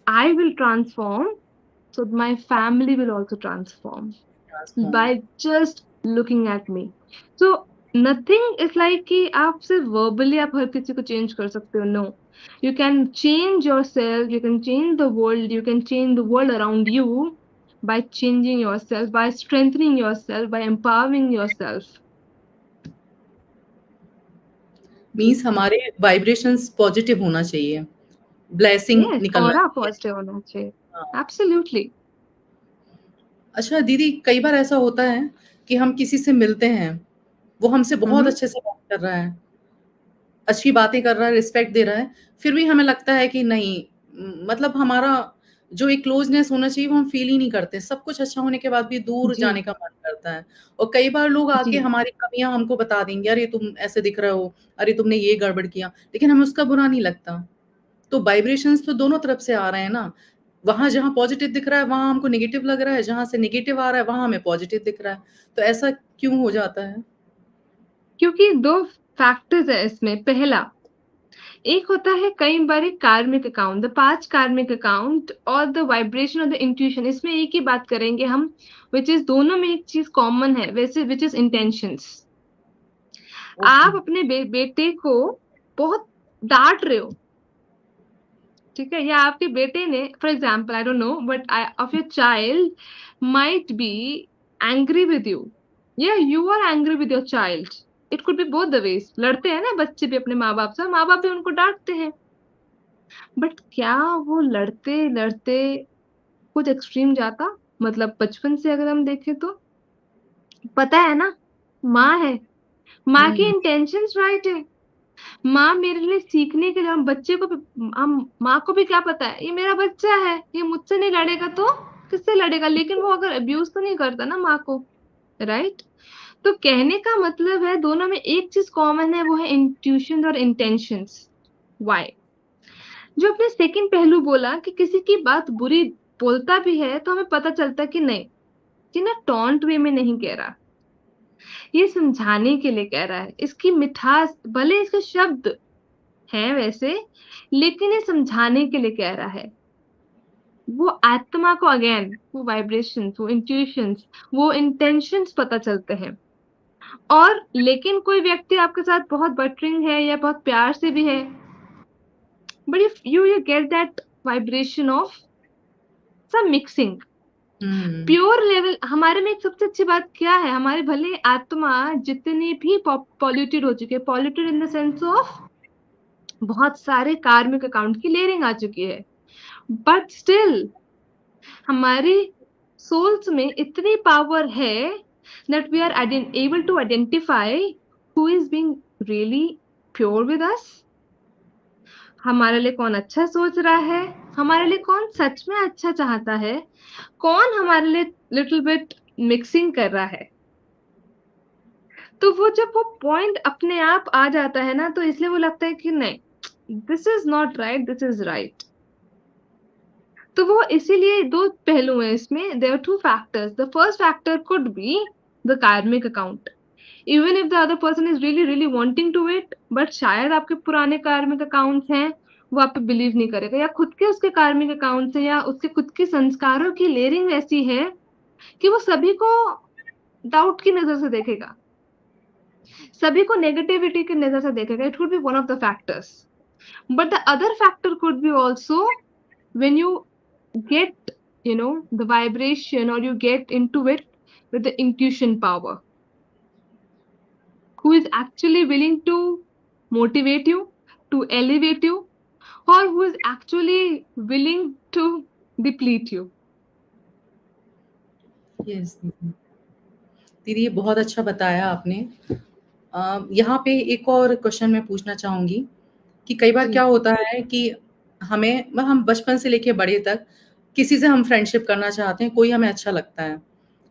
I will transform, so my family will also transform transform. by just looking at me. So nothing is like कि आप सिर्फ verbally आप हर किसी को change कर सकते हो, no. You can change yourself, you can change the world, you can change the world around you by changing yourself, by strengthening yourself, by empowering yourself. जी, मीन्स हमारे वाइब्रेशंस पॉजिटिव होना चाहिए, ब्लेसिंग yes, निकलना aura चाहिए। positive होना चाहिए, हाँ। absolutely. अच्छा दीदी, कई बार ऐसा होता है कि हम किसी से मिलते हैं, वो हमसे बहुत हम्म। अच्छे से बात कर रहा है, अच्छी बातें कर रहा है, रिस्पेक्ट दे रहा है, फिर भी हमें लगता है कि नहीं, मतलब हमारा जो एक क्लोज़नेस होना चाहिए वो हम फ़ील ही नहीं करते। सब कुछ अच्छा होने के बाद भी दूर जी। जाने का मन करता है। और कई बार लोग आके जी। हमारी कमियाँ हमको बता देंगे, "अरे तुम ऐसे दिख रहे हो, अरे तुमने ये गड़बड़ किया।" लेकिन हमें उसका बुरा नहीं लगता। तो वाइब्रेशंस तो दोनों तरफ से आ रहे हैं ना। वहाँ जहाँ पॉज़िटिव दिख रहा है, वहाँ हमको नेगेटिव लग रहा है, जहाँ से नेगेटिव आ रहा है, वहाँ हमें पॉज़िटिव दिख रहा है। तो ऐसा क्यों हो जाता है? क्योंकि दो फैक्टर्स है इसमें। पहला, एक होता है कई बार karmic account, the past karmic account और द वाइब्रेशन और द इंट्यूशन। इसमें एक ही बात करेंगे हम, विच इज दोनों में एक चीज कॉमन है वैसे, विच इज इंटेंशंस। ओके। आप अपने बेटे को बहुत डांट रहे हो, ठीक है, या आपके बेटे ने, for example I don't know but I of your child might be angry with you, या you are angry with your child. It could be both the ways. लड़ते हैं ना बच्चे भी अपने माँ बाप से, माँ बाप भी उनको डांटते हैं। बट क्या वो लड़ते लड़ते कुछ एक्सट्रीम जाता? मतलब बचपन से अगर हम देखें तो पता है ना, माँ है, माँ की हुँ, इंटेंशंस राइट है। माँ मेरे लिए सीखने के लिए, हम बच्चे को भी, हम माँ को भी क्या पता है, ये मेरा बच्चा है, ये मुझसे नहीं लड़ेगा तो किससे लड़ेगा, लेकिन वो अगर अब्यूज तो नहीं करता ना माँ को, राइट। तो कहने का मतलब है दोनों में एक चीज कॉमन है, वो है इंट्यूशन और इंटेंशंस। वाई? जो आपने सेकंड पहलू बोला कि किसी की बात बुरी बोलता भी है तो हमें पता चलता है कि नहीं, कि ना टॉन्ट वे में नहीं कह रहा, ये समझाने के लिए कह रहा है। इसकी मिठास, भले इसके शब्द हैं वैसे, लेकिन ये समझाने के लिए कह रहा है। वो आत्मा को, अगेन वो वाइब्रेशंस, वो इंट्यूशंस, वो इंटेंशंस पता चलते हैं। और लेकिन कोई व्यक्ति आपके साथ बहुत बटरिंग है या बहुत प्यार से भी है, but if you get that vibration of some mixing, hmm, pure level. हमारे में एक सबसे अच्छी बात क्या है, हमारे भले आत्मा जितनी भी पॉल्यूटेड हो चुकी है, polluted in the sense of बहुत सारे कार्मिक अकाउंट की लेयरिंग आ चुकी है, बट स्टिल हमारी सोल्स में इतनी पावर है that we are able to identify who is being really pure with us, हमारे लिए कौन अच्छा सोच रहा है, हमारे लिए कौन सच में अच्छा चाहता है, कौन हमारे लिए लिटिल बिट मिक्सिंग कर रहा है। तो वो जब वो पॉइंट अपने आप आ जाता है ना, तो इसलिए वो लगता है कि नहीं, this is not right, this is right. तो वो इसीलिए दो पहलू हैं इसमें, there are two factors. The first factor could be the karmic account, even if the other person is really really wanting to it, but शायद आपके पुराने कार्मिक अकाउंट्स हैं, वो आप पे बिलीव नहीं करेगा, या खुद के उसके कार्मिक अकाउंट्स है, या उसके खुद के संस्कारों की लेयरिंग ऐसी है कि वो सभी को डाउट की नजर से देखेगा, सभी को नेगेटिविटी की नजर से देखेगा। It could B one of the factors, but the other factor could be also when you get, the vibration, or you get into it with the intuition power, who is actually willing to motivate you, to elevate you, or who is actually willing to deplete you. Yes दीदी। दीदी, ये बहुत अच्छा बताया आपने। यहाँ पे एक और क्वेश्चन मैं पूछना चाहूँगी कि कई बार क्या जी। होता है कि हम बचपन से लेके बड़े तक किसी से हम फ्रेंडशिप करना चाहते हैं, कोई हमें अच्छा लगता है।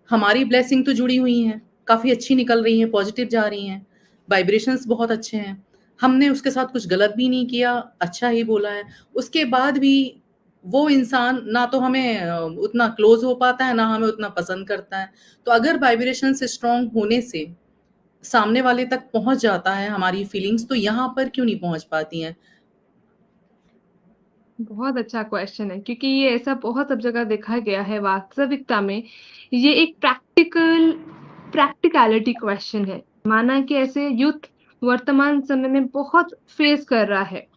हमारी ब्लेसिंग तो जुड़ी हुई हैं, काफ़ी अच्छी निकल रही हैं, पॉज़िटिव जा रही हैं, वाइब्रेशंस बहुत अच्छे हैं। हमने उसके साथ कुछ गलत भी नहीं किया, अच्छा ही बोला है। उसके बाद भी वो इंसान ना तो हमें उतना क्लोज़ हो पाता है, ना हमें उतना पसंद करता है। तो अगर वाइब्रेशंस स्ट्रॉन्ग होने से सामने वाले तक पहुँच जाता है हमारी फीलिंग्स, तो यहाँ पर क्यों नहीं पहुँच पाती हैं? बहुत अच्छा क्वेश्चन है, क्योंकि ये ऐसा बहुत सब जगह देखा गया है वास्तविकता में। ये एक प्रैक्टिकलिटी क्वेश्चन है। माना कि ऐसे यूथ वर्तमान समय में बहुत फेस कर रहा है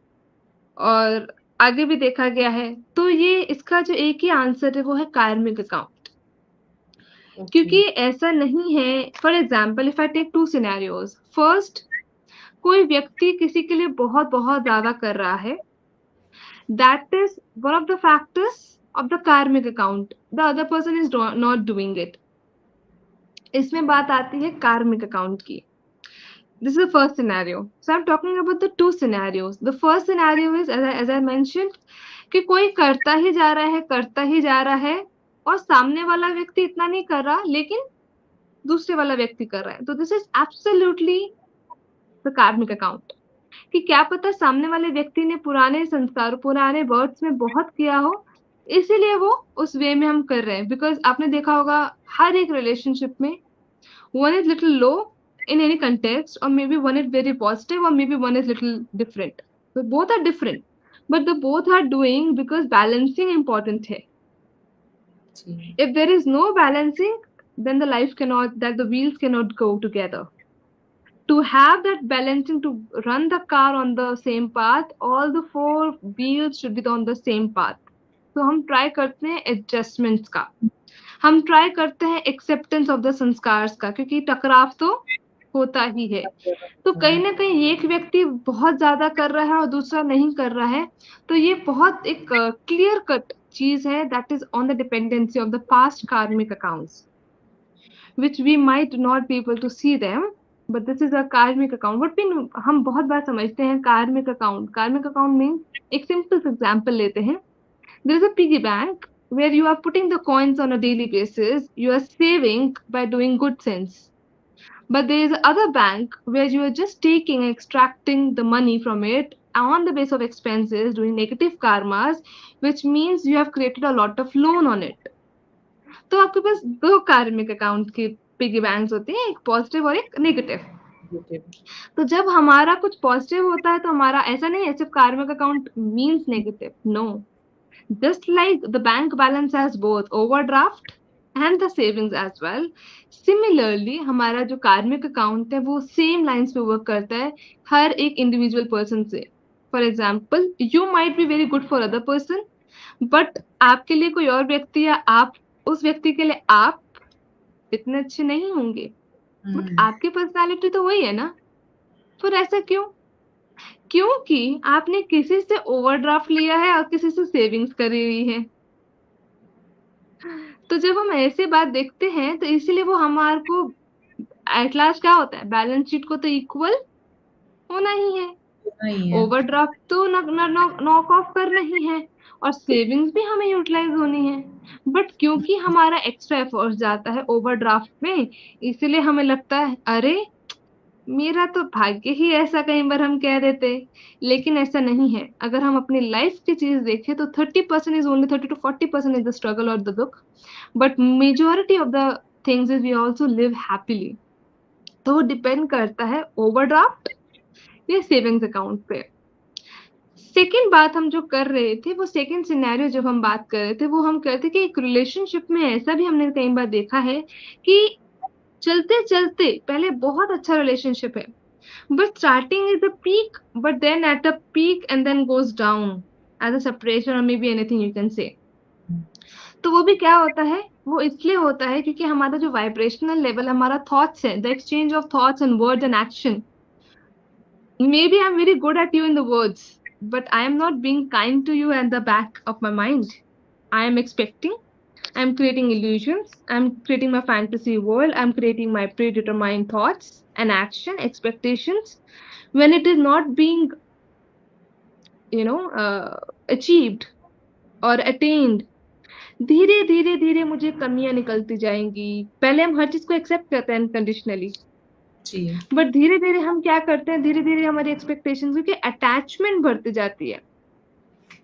और आगे भी देखा गया है। तो ये इसका जो एक ही आंसर है वो है कार्मिक अकाउंट। ओके, क्योंकि ऐसा नहीं है, for example if I take two scenarios. First, कोई व्यक्ति किसी के लिए बहुत बहुत ज्यादा कर रहा है, that is one of the factors of the karmic account. The other person is not doing it. इसमें बात आती है कार्मिक अकाउंट की. This is the first scenario. So I'm talking about the two scenarios. The first scenario is, as I mentioned, कि कोई करता ही जा रहा है और सामने वाला व्यक्ति इतना नहीं कर रहा, लेकिन दूसरे वाला व्यक्ति कर रहा है. तो this is absolutely the karmic account. कि क्या पता सामने वाले व्यक्ति ने पुराने संस्कार, पुराने वर्ड्स में बहुत किया हो, इसीलिए वो उस वे में हम कर रहे हैं. बिकॉज आपने देखा होगा हर एक रिलेशनशिप में one is little low in any context, or maybe one is very positive, or maybe one is little different. So both are different, but the both are doing because balancing important hai. Ji, If there is no balancing, then the life cannot, that the wheels cannot go together. To have that balancing, to run the car on the same path, all the four wheels should be on the same path. तो हम try करते हैं adjustments का, हम try करते हैं acceptance of the संस्कार्स का, क्योंकि टकराव तो होता ही है. तो कहीं हाँ, ना कहीं एक व्यक्ति बहुत ज्यादा कर रहा है और दूसरा नहीं कर रहा है, तो ये बहुत एक क्लियर कट चीज है. That is on the dependency of the past कार्मिक accounts, which we might not be able to see them, but this is a karmic account. What we हम बहुत बार समझते हैं कार्मिक अकाउंट. कार्मिक अकाउंट मीन, एक सिंपल एग्जांपल लेते हैं. there is a piggy bank where you are putting the coins on a daily basis. You are saving by doing good things. But there is other bank where you are just taking, extracting the money from it on the base of expenses, doing negative karmas, which means you have created a lot of loan on it. तो आपके पास दो कार्मिक account की piggy banks होती हैं, एक positive और एक नेगेटिव. ओके, तो जब हमारा कुछ पॉजिटिव होता है तो हमारा ऐसा नहीं है सिर्फ karmic account means negative. No, just like the bank balance has both overdraft and the savings as well, similarly हमारा जो कार्मिक अकाउंट है वो सेम लाइंस पे वर्क करता है हर एक इंडिविजुअल पर्सन से. For example, you might be very good for other person, but आपके लिए कोई और व्यक्ति या आप उस व्यक्ति के लिए आप इतने अच्छे नहीं होंगे. बट हुँ, आपकी पर्सनालिटी तो वही है ना. फिर ऐसा क्यों? क्योंकि आपने किसी से ओवरड्राफ्ट लिया है और किसी से सेविंग्स करी हुई है. तो जब हम ऐसे बात देखते हैं तो इसीलिए वो हमारे को एट लास्ट क्या होता है, बैलेंस शीट को तो इक्वल होना ही है. होता ही है। ओवरड्राफ्ट तो नॉक ऑफ करना ही है और सेविंग्स भी हमें यूटिलाइज होनी है. बट क्योंकि हमारा एक्स्ट्रा एफर्ट जाता है ओवरड्राफ्ट में, इसलिए हमें लगता है अरे मेरा तो भाग्य ही ऐसा, कई बार हम कह देते. लेकिन ऐसा नहीं है. अगर हम अपनी लाइफ की चीज देखें तो 30% is only, 30 to 40% is the struggle और द दुख, but majority of the things is we also live happily. तो वो डिपेंड करता है ओवरड्राफ्ट या सेविंग्स अकाउंट पे. सेकेंड बात हम जो कर रहे थे, वो सेकेंड सिनेरियो जब हम बात कर रहे थे, वो हम कहते कि एक रिलेशनशिप में ऐसा भी हमने कई बार देखा है कि चलते चलते पहले बहुत अच्छा रिलेशनशिप है, but starting is a peak, but then at a peak and then goes down as a separation और may be anything you can say. तो वो भी क्या होता है, वो इसलिए होता है क्योंकि हमारा जो वाइब्रेशनल लेवल, हमारा थॉट्स है, the exchange of thoughts and words and action. Maybe I'm very good at you in the words, but I am not being kind to you at the back of my mind. I am expecting, I'm creating illusions, I'm creating my fantasy world, I'm creating my predetermined thoughts and action, expectations, when it is not being, achieved or attained. धीरे धीरे धीरे मुझे कमियां निकलती जाएंगी। पहले हम हर चीज को एक्सेप्ट करते हैं अनकंडीशनली, जी। बट धीरे धीरे हम क्या करते हैं, धीरे धीरे हमारी एक्सपेक्टेशंस, क्योंकि अटैचमेंट बढ़ती जाती है।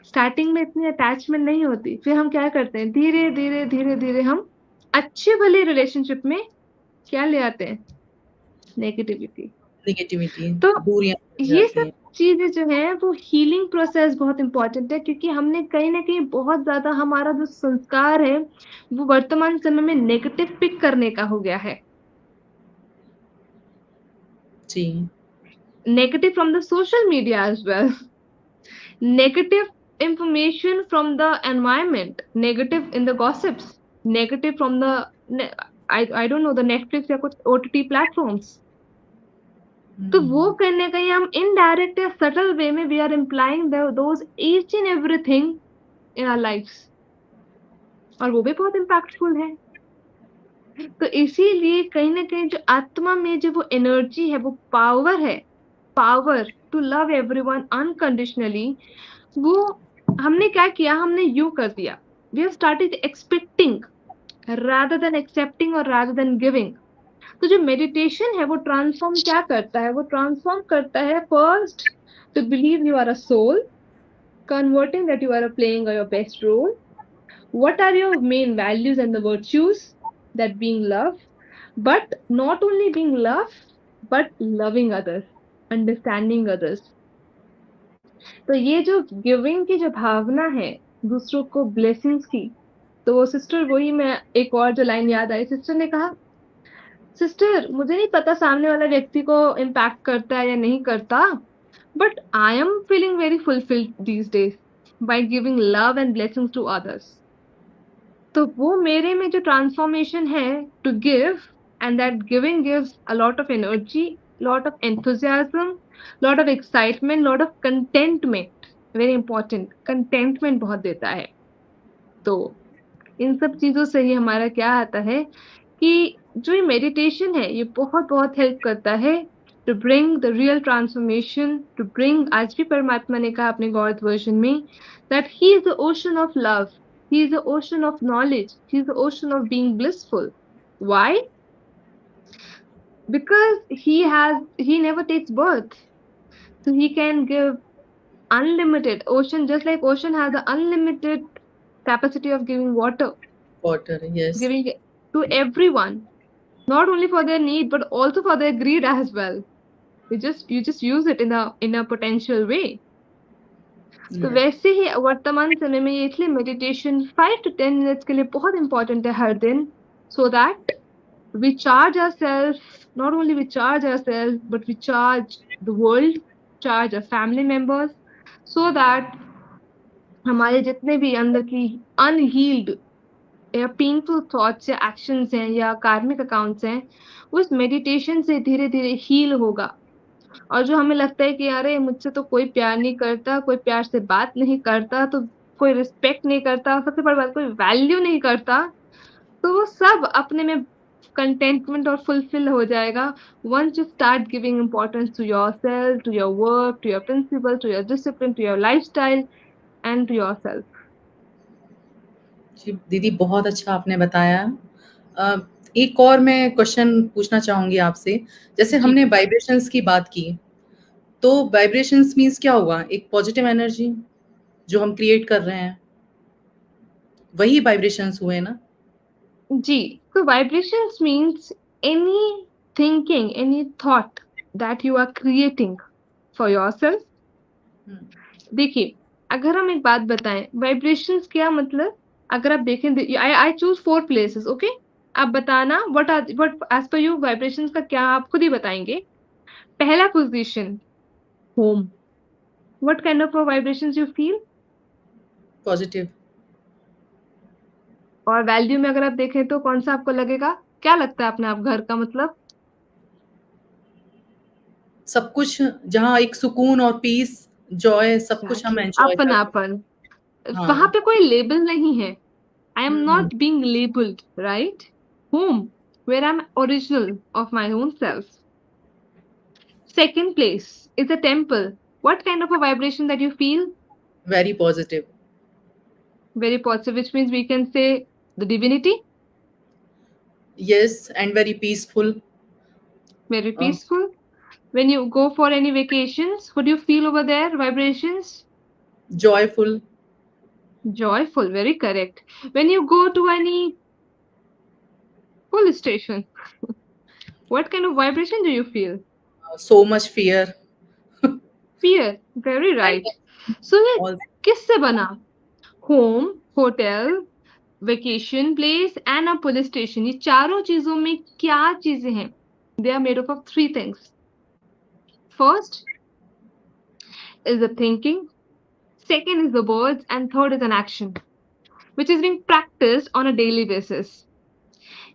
स्टार्टिंग में इतनी अटैचमेंट नहीं होती, फिर हम क्या करते हैं, धीरे धीरे धीरे धीरे हम अच्छे भले रिलेशनशिप में क्या ले आते हैं, नेगेटिविटी। नेगेटिविटी, तो दूरियां बढ़ ये जाती सब हैं। चीजें जो है वो हीलिंग प्रोसेस बहुत इंपॉर्टेंट है, क्योंकि हमने कहीं ना कहीं बहुत ज्यादा हमारा जो संस्कार है वो वर्तमान समय में नेगेटिव पिक करने का हो गया है। जी। Negative from the social media as well. Negative information from the environment, negative in the gossips, negative from the I don't know, the Netflix या कुछ OTT platforms. तो वो हम्म। कहीं ना कहीं हम इनडायरेक्ट या सटल वे में we are implying those each and everything in our lifes, और वो भी बहुत इम्पैक्टफुल है। तो इसीलिए कहीं ना कहीं जो आत्मा में जो वो एनर्जी है, वो पावर है, power to love everyone unconditionally, वो हमने क्या किया, हमने यू कर दिया, we have started expecting rather than accepting or rather than giving. तो जो मेडिटेशन है वो ट्रांसफॉर्म क्या करता है, वो ट्रांसफॉर्म करता है first to believe you are a soul, converting that you are playing your best role. What are your main values and the virtues? That being love, but not only being love, but loving others, understanding others. तो ये जो giving की जो भावना है, दूसरों को blessings की, तो वो सिस्टर, वही मैं एक और जो लाइन याद आई, सिस्टर ने कहा, सिस्टर मुझे नहीं पता सामने वाला व्यक्ति को इम्पैक्ट करता है या नहीं करता, but I am feeling very fulfilled these days by giving love and blessings to others. तो वो मेरे में जो ट्रांसफॉर्मेशन है to give, and that giving gives a lot of energy, lot of enthusiasm, lot of excitement, lot of contentment, very important, contentment बहुत देता है। तो इन सब चीजों से ही हमारा क्या आता है कि जो ये मेडिटेशन है ये बहुत बहुत हेल्प करता है to bring the real transformation, to bring, आज भी परमात्मा ने कहा अपने गॉड वर्जन में, that he is the ocean of love, he is the ocean of knowledge, he is the ocean of being blissful. Why? Because he never takes birth, so he can give unlimited ocean, just like ocean has the unlimited capacity of giving water, water, yes. giving it to everyone, not only for their need but also for their greed as well. You just use it in a potential way. तो वैसे ही वर्तमान समय में ये इसलिए meditation 5 to 10 minutes के लिए बहुत इंपॉर्टेंट है हर दिन, so that we charge ourselves, not only we charge ourselves, but we charge the world, charge our family members, so that हमारे जितने भी अंदर की अनहील्ड या पेनफुल थॉट्स या एक्शंस हैं या कार्मिक अकाउंट्स हैं, उस मेडिटेशन से धीरे धीरे हील होगा। और जो हमें लगता है कि अरे मुझसे तो कोई प्यार नहीं करता, कोई प्यार से बात नहीं करता, तो कोई रिस्पेक्ट नहीं करता, सबसे बड़ी बात कोई वैल्यू नहीं करता, तो वो सब अपने में कंटेंटमेंट और फुलफिल हो जाएगा once you start giving importance to yourself, to your work, to your principle, to your discipline, to your lifestyle and to yourself. जी, दीदी बहुत अच्छा आपने बताया। एक और मैं क्वेश्चन पूछना चाहूँगी आपसे। जैसे जी हमने वाइब्रेशंस की बात की, तो वाइब्रेशंस मीन्स क्या हुआ? एक पॉजिटिव एनर्जी जो हम क्रिएट कर रहे हैं, वही वाइब्रेशंस हुए ना? जी so vibrations means any thinking, any thought that you are creating for yourself. हुँ, देखिए, अगर हम एक बात बताएं, वाइब्रेशंस क्या मतलब, अगर आप देखें, आई चूज 4 प्लेसेस, ओके, आप बताना what as per you vibrations का क्या, आप खुद ही बताएंगे। पहला position, home, what kind of vibrations you feel. Positive. और वैल्यू में अगर आप देखें तो कौन सा आपको लगेगा, क्या लगता है अपने आप घर का मतलब। सब कुछ जहाँ एक सुकून और पीस, जॉय सब कुछ हम एग्जैक्टली, एन्जॉय करते हैं। अपनापन, वहां हाँ। पे कोई लेबल नहीं है, I am hmm, not being labelled, right. Home, where I am original of my own self. Second place is a temple. What kind of a vibration that you feel? Very positive. very positive, which means we can say the divinity, Yes, and very peaceful. very uh, peaceful. When you go for any vacations, what do you feel over there? Vibrations? Joyful. Joyful, very correct. When you go to any police station, what kind of vibration do you feel? So much fear. Fear, very And right. So ये all. किससे बना? Home, hotel, vacation place and a police station. ये चारों चीजों में क्या चीजें हैं? They are made up of three things. First is the thinking, second is the words, and third is an action, which is being practiced on a daily basis.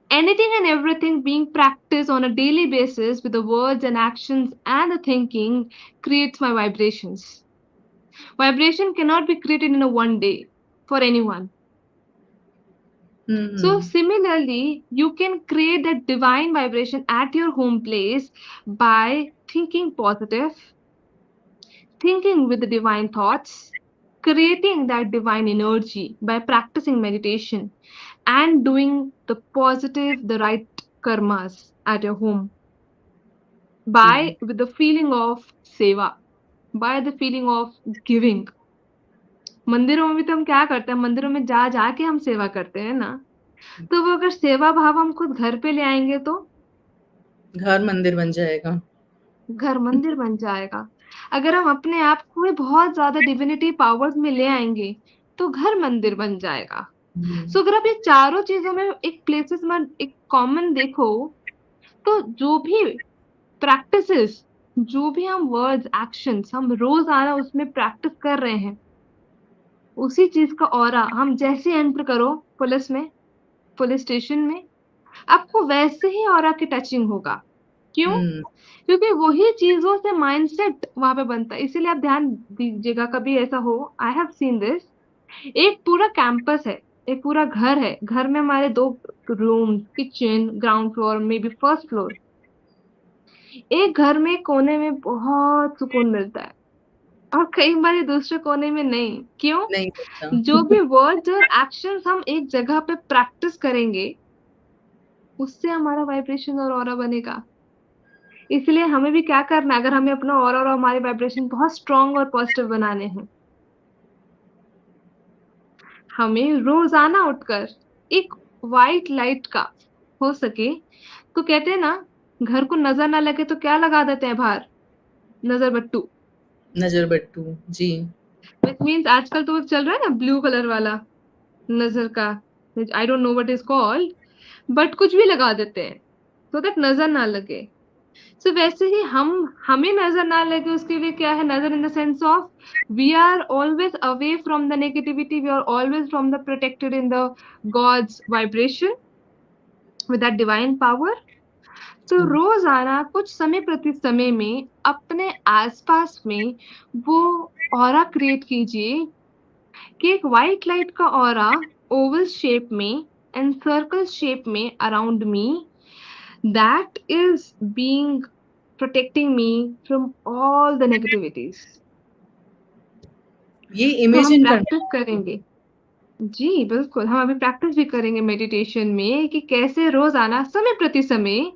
Anything and everything being practiced on a daily basis with the words and actions and the thinking creates my vibrations. Vibration cannot be created in a one day for anyone. So Hmm. similarly, you can create that divine vibration at your home place by thinking positive, thinking with the divine thoughts, creating that divine energy by practicing meditation and doing the positive, the right karmas at your home ji. by with the feeling of seva, by the feeling of giving. मंदिरों में भी तो हम क्या करते हैं, मंदिरों में जा जाके हम सेवा करते हैं ना, तो वो अगर सेवा भाव हम खुद घर पे ले आएंगे तो घर मंदिर बन जाएगा. घर मंदिर बन जाएगा। अगर हम अपने आप को ही बहुत ज्यादा डिविनिटी पावर्स में ले आएंगे तो घर मंदिर बन जाएगा। हम्म. सो अगर आप ये चारों चीजों में एक प्लेसेस में एक कॉमन देखो, तो जो भी प्रैक्टिसेस, जो भी हम वर्ड्स एक्शंस हम रोजाना उसमें प्रैक्टिस कर रहे हैं, उसी चीज का ऑरा हम जैसे एंटर करो पुलिस में, पुलिस स्टेशन में, आपको वैसे ही ऑरा की टचिंग होगा। क्यों? हम्म. क्योंकि वही चीजों से माइंडसेट वहां पे बनता है। इसीलिए आप ध्यान दीजिएगा, कभी ऐसा हो, आई हैव सीन दिस, एक पूरा कैंपस है, एक पूरा घर है, घर में हमारे दो रूम, किचन, ग्राउंड फ्लोर में भी फर्स्ट फ्लोर, एक घर में कोने में बहुत सुकून मिलता है और कई बार ये दूसरे कोने में नहीं। क्यों? नहीं होता. जो भी वर्ड्स और एक्शंस हम एक जगह पे प्रैक्टिस करेंगे, उससे हमारा वाइब्रेशन और ऑरा बनेगा। इसलिए हमें भी क्या करना है, अगर हमें अपना ऑरा और हमारे वाइब्रेशन बहुत स्ट्रांग और पॉजिटिव बनाने हैं, हमें रोजाना उठकर एक वाइट लाइट का, हो सके तो कहते हैं ना, घर को नजर ना लगे तो क्या लगा देते हैं बाहर? नजर बट्टू। नजर बट्टू. जी. विच मीन्स आजकल तो वो चल रहा है ना ब्लू कलर वाला नजर का, आई don't know what is called, but कुछ भी लगा देते हैं सो दैट नजर ना लगे। सो वैसे ही हम, हमें नजर ना लगे उसके लिए क्या है, नजर in the sense of we are always away from the negativity, we are always from the protected in the God's vibration with that divine power. तो जी. रोजाना कुछ समय प्रति समय में अपने आसपास में वो ऑरा क्रिएट कीजिए कि एक व्हाइट लाइट का ऑरा ओवल शेप में एंड सर्कल शेप में around me, that is being protecting me from all the negativities. ये तो हम इमेजिन करना प्रैक्टिस है. करेंगे। जी बिल्कुल, हम अभी प्रैक्टिस भी करेंगे मेडिटेशन में कि कैसे रोजाना समय प्रति समय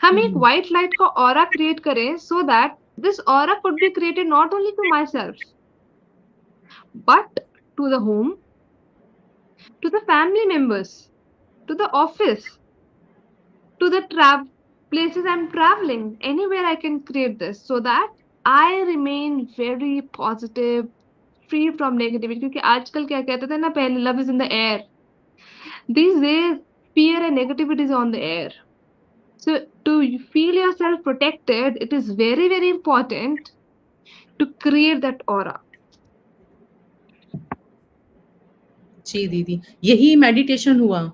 हम एक हम्म. व्हाइट लाइट का ऑरा क्रिएट करें, so that this aura could be created not only to my self but to the home, to the family members, to the office, to the places I'm traveling, anywhere I can create this so that I remain very positive, free from negativity. क्योंकि आजकल क्या कहते थे ना, पहले love is in the air. These days, fear and negativity is on the air. So to feel yourself protected, it is very, very important to create that aura. जी दीदी, यही meditation हुआ.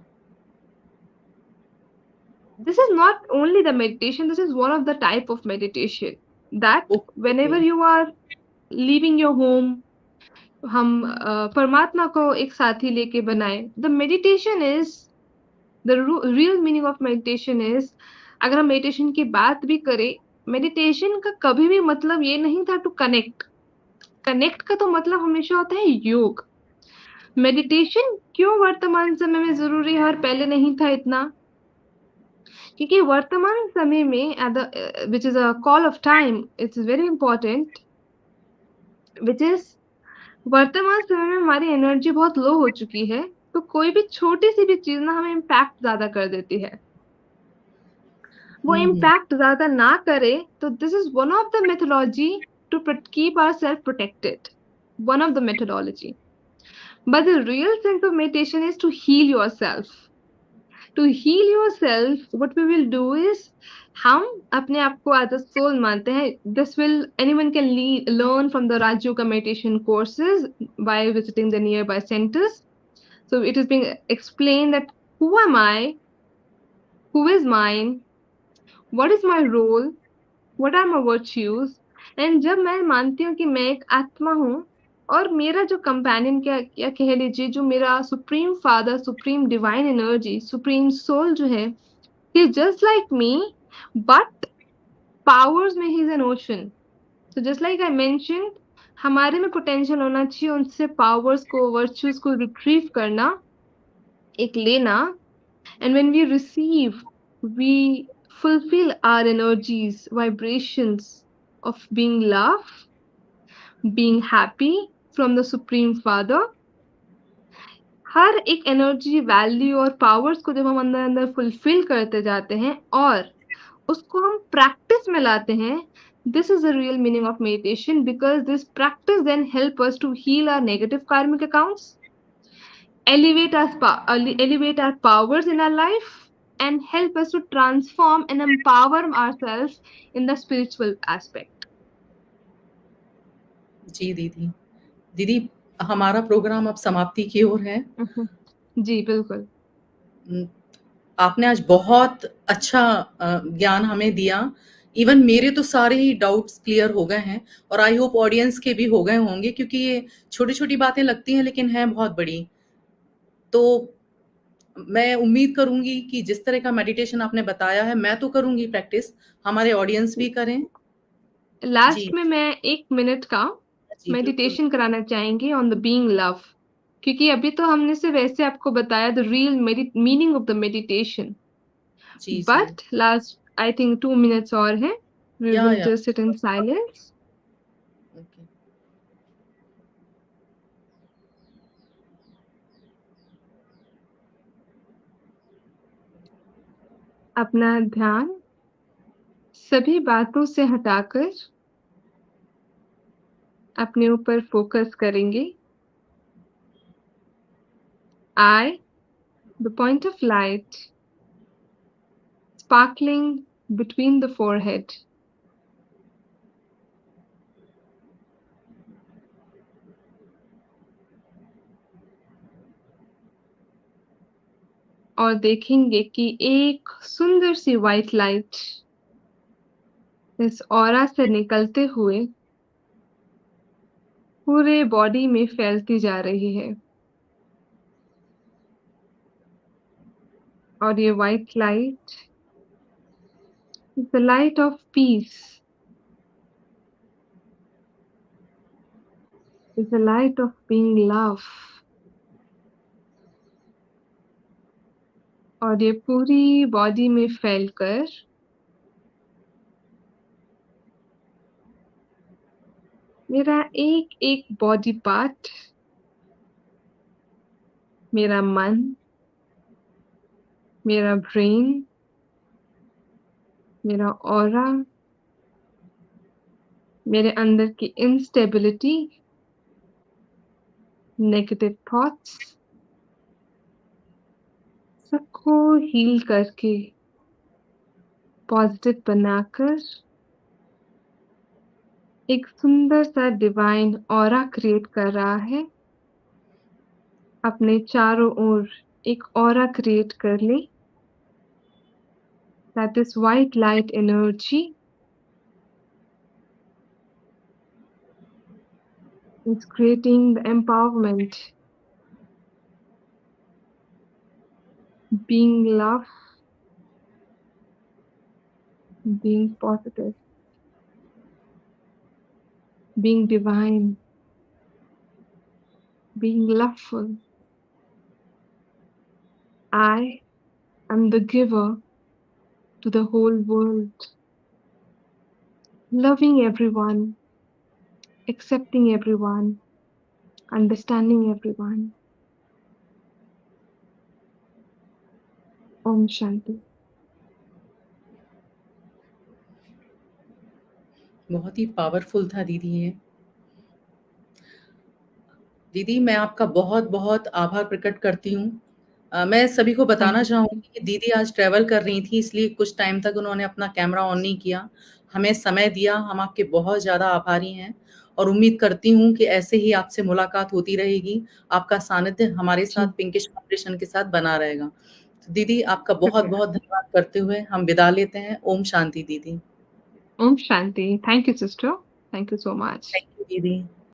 This is not only the meditation, this is one of the type of meditation that okay. whenever you are leaving your home, हम परमात्मा को एक साथी लेके बनाए। The meditation is the real meaning of meditation is, अगर हम meditation की बात भी करें, मेडिटेशन का कभी भी मतलब ये नहीं था टू कनेक्ट। कनेक्ट का तो मतलब हमेशा होता है योग। मेडिटेशन क्यों वर्तमान समय में ज़रूरी है और पहले नहीं था इतना? क्योंकि वर्तमान समय में which is a call of time, it's very important, which is वर्तमान समय में हमारी एनर्जी बहुत लो हो चुकी है, तो कोई भी छोटी-सी भी चीज़ ना हमें इम्पैक्ट ज़्यादा कर देती है। वो हम्म। इम्पैक्ट ज़्यादा ना करे, तो this is one of the methodology to keep ourself protected, one of the methodology. But the real sense of meditation is to heal yourself. To heal yourself, what we will do is हम अपने आप को as a soul मानते हैं. This will anyone can learn from the Raj Yoga meditation courses by visiting the nearby centers. So it is being explained that who am I, who is mine, what is my role, what are my virtues, and जब मैं मानती हूँ कि मैं एक आत्मा हूँ और मेरा जो कंपेनियन क्या या कह लीजिए जो मेरा supreme father, supreme divine energy, supreme soul जो है, he is just like me, but powers में he is an ocean. So just like I mentioned, हमारे में पोटेंशियल होना चाहिए उनसे पावर्स को, वर्च्यूज को रिट्रीव करना, एक लेना, and when we receive, we fulfill our energies, vibrations of being love, being happy from the supreme father. हर एक एनर्जी, वैल्यू और पावर्स को जब हम अंदर अंदर फुलफिल करते जाते हैं और उसको हम प्रैक्टिस में लाते हैं, this is the real meaning of meditation, because this practice then help us to heal our negative karmic accounts, elevate our powers in our life, and help us to transform and empower ourselves in the spiritual aspect. जी दीदी। दीदी, हमारा programme अब समाप्ति की ओर है। जी बिल्कुल। आपने आज बहुत अच्छा ज्ञान हमें दिया। इवन मेरे तो सारे ही डाउट्स क्लियर हो गए हैं और आई होप ऑडियंस के भी हो गए होंगे, क्योंकि ये छोटी-छोटी बातें लगती हैं लेकिन हैं बहुत बड़ी। तो मैं उम्मीद करूँगी कि जिस तरह का मेडिटेशन आपने बताया है, मैं तो करूँगी प्रैक्टिस, हमारे ऑडियंस भी करें। जी, लास्ट में मैं 1 मिनट का जी बिल्कुल। मेडिटेशन कराना चाहेंगी ऑन द बीइंग लव, क्योंकि अभी तो हमने सिर्फ ऐसे आपको बताया the real meaning of the meditation, जी, जी। But last I think 2 minutes और हैं, वी विल या just sit in silence. Okay. अपना ध्यान सभी बातों से हटाकर अपने ऊपर फोकस करेंगे। I, the point of light, sparkling between the forehead. और देखेंगे कि एक सुंदर सी व्हाइट लाइट इस ऑरा से निकलते हुए पूरे बॉडी में फैलती जा रही है, और ये white light is the light of peace, is the light of being love. और ये पूरी बॉडी में फैलकर मेरा एक एक बॉडी पार्ट, मेरा मन, मेरा ब्रेन, मेरा ऑरा, मेरे अंदर की इंस्टेबिलिटी, नेगेटिव थॉट्स, सबको हील करके पॉजिटिव बनाकर एक सुंदर सा डिवाइन ऑरा क्रिएट कर रहा है। अपने चारों ओर एक ऑरा क्रिएट कर ले, that this white light energy is creating the empowerment, being love, being positive, being divine, being loveful. I am the giver to the whole world, loving everyone, accepting everyone, understanding everyone. Om Shanti. बहुत ही powerful था दीदी ये। दीदी मैं आपका बहुत-बहुत आभार प्रकट करती हूँ। मैं सभी को Thank बताना you, Sister. चाहूँगी कि दीदी आज ट्रैवल कर रही थी इसलिए कुछ टाइम तक उन्होंने अपना कैमरा ऑन नहीं किया। हमें समय दिया, हम आपके बहुत ज़्यादा आभारी हैं और उम्मीद करती हूँ कि ऐसे ही आपसे मुलाकात होती रहेगी। आपका सानिध्य हमारे साथ जी, पिंकिश फाउंडेशन के साथ बना रहेगा। तो दीदी आपका शुक्रिया। बहुत-बहुत धन्यवाद करते हुए हम विदा लेते हैं। ओम शांति दीदी। Om Shanti. Thank you, sister. Thank you so much. Thank you दीदी।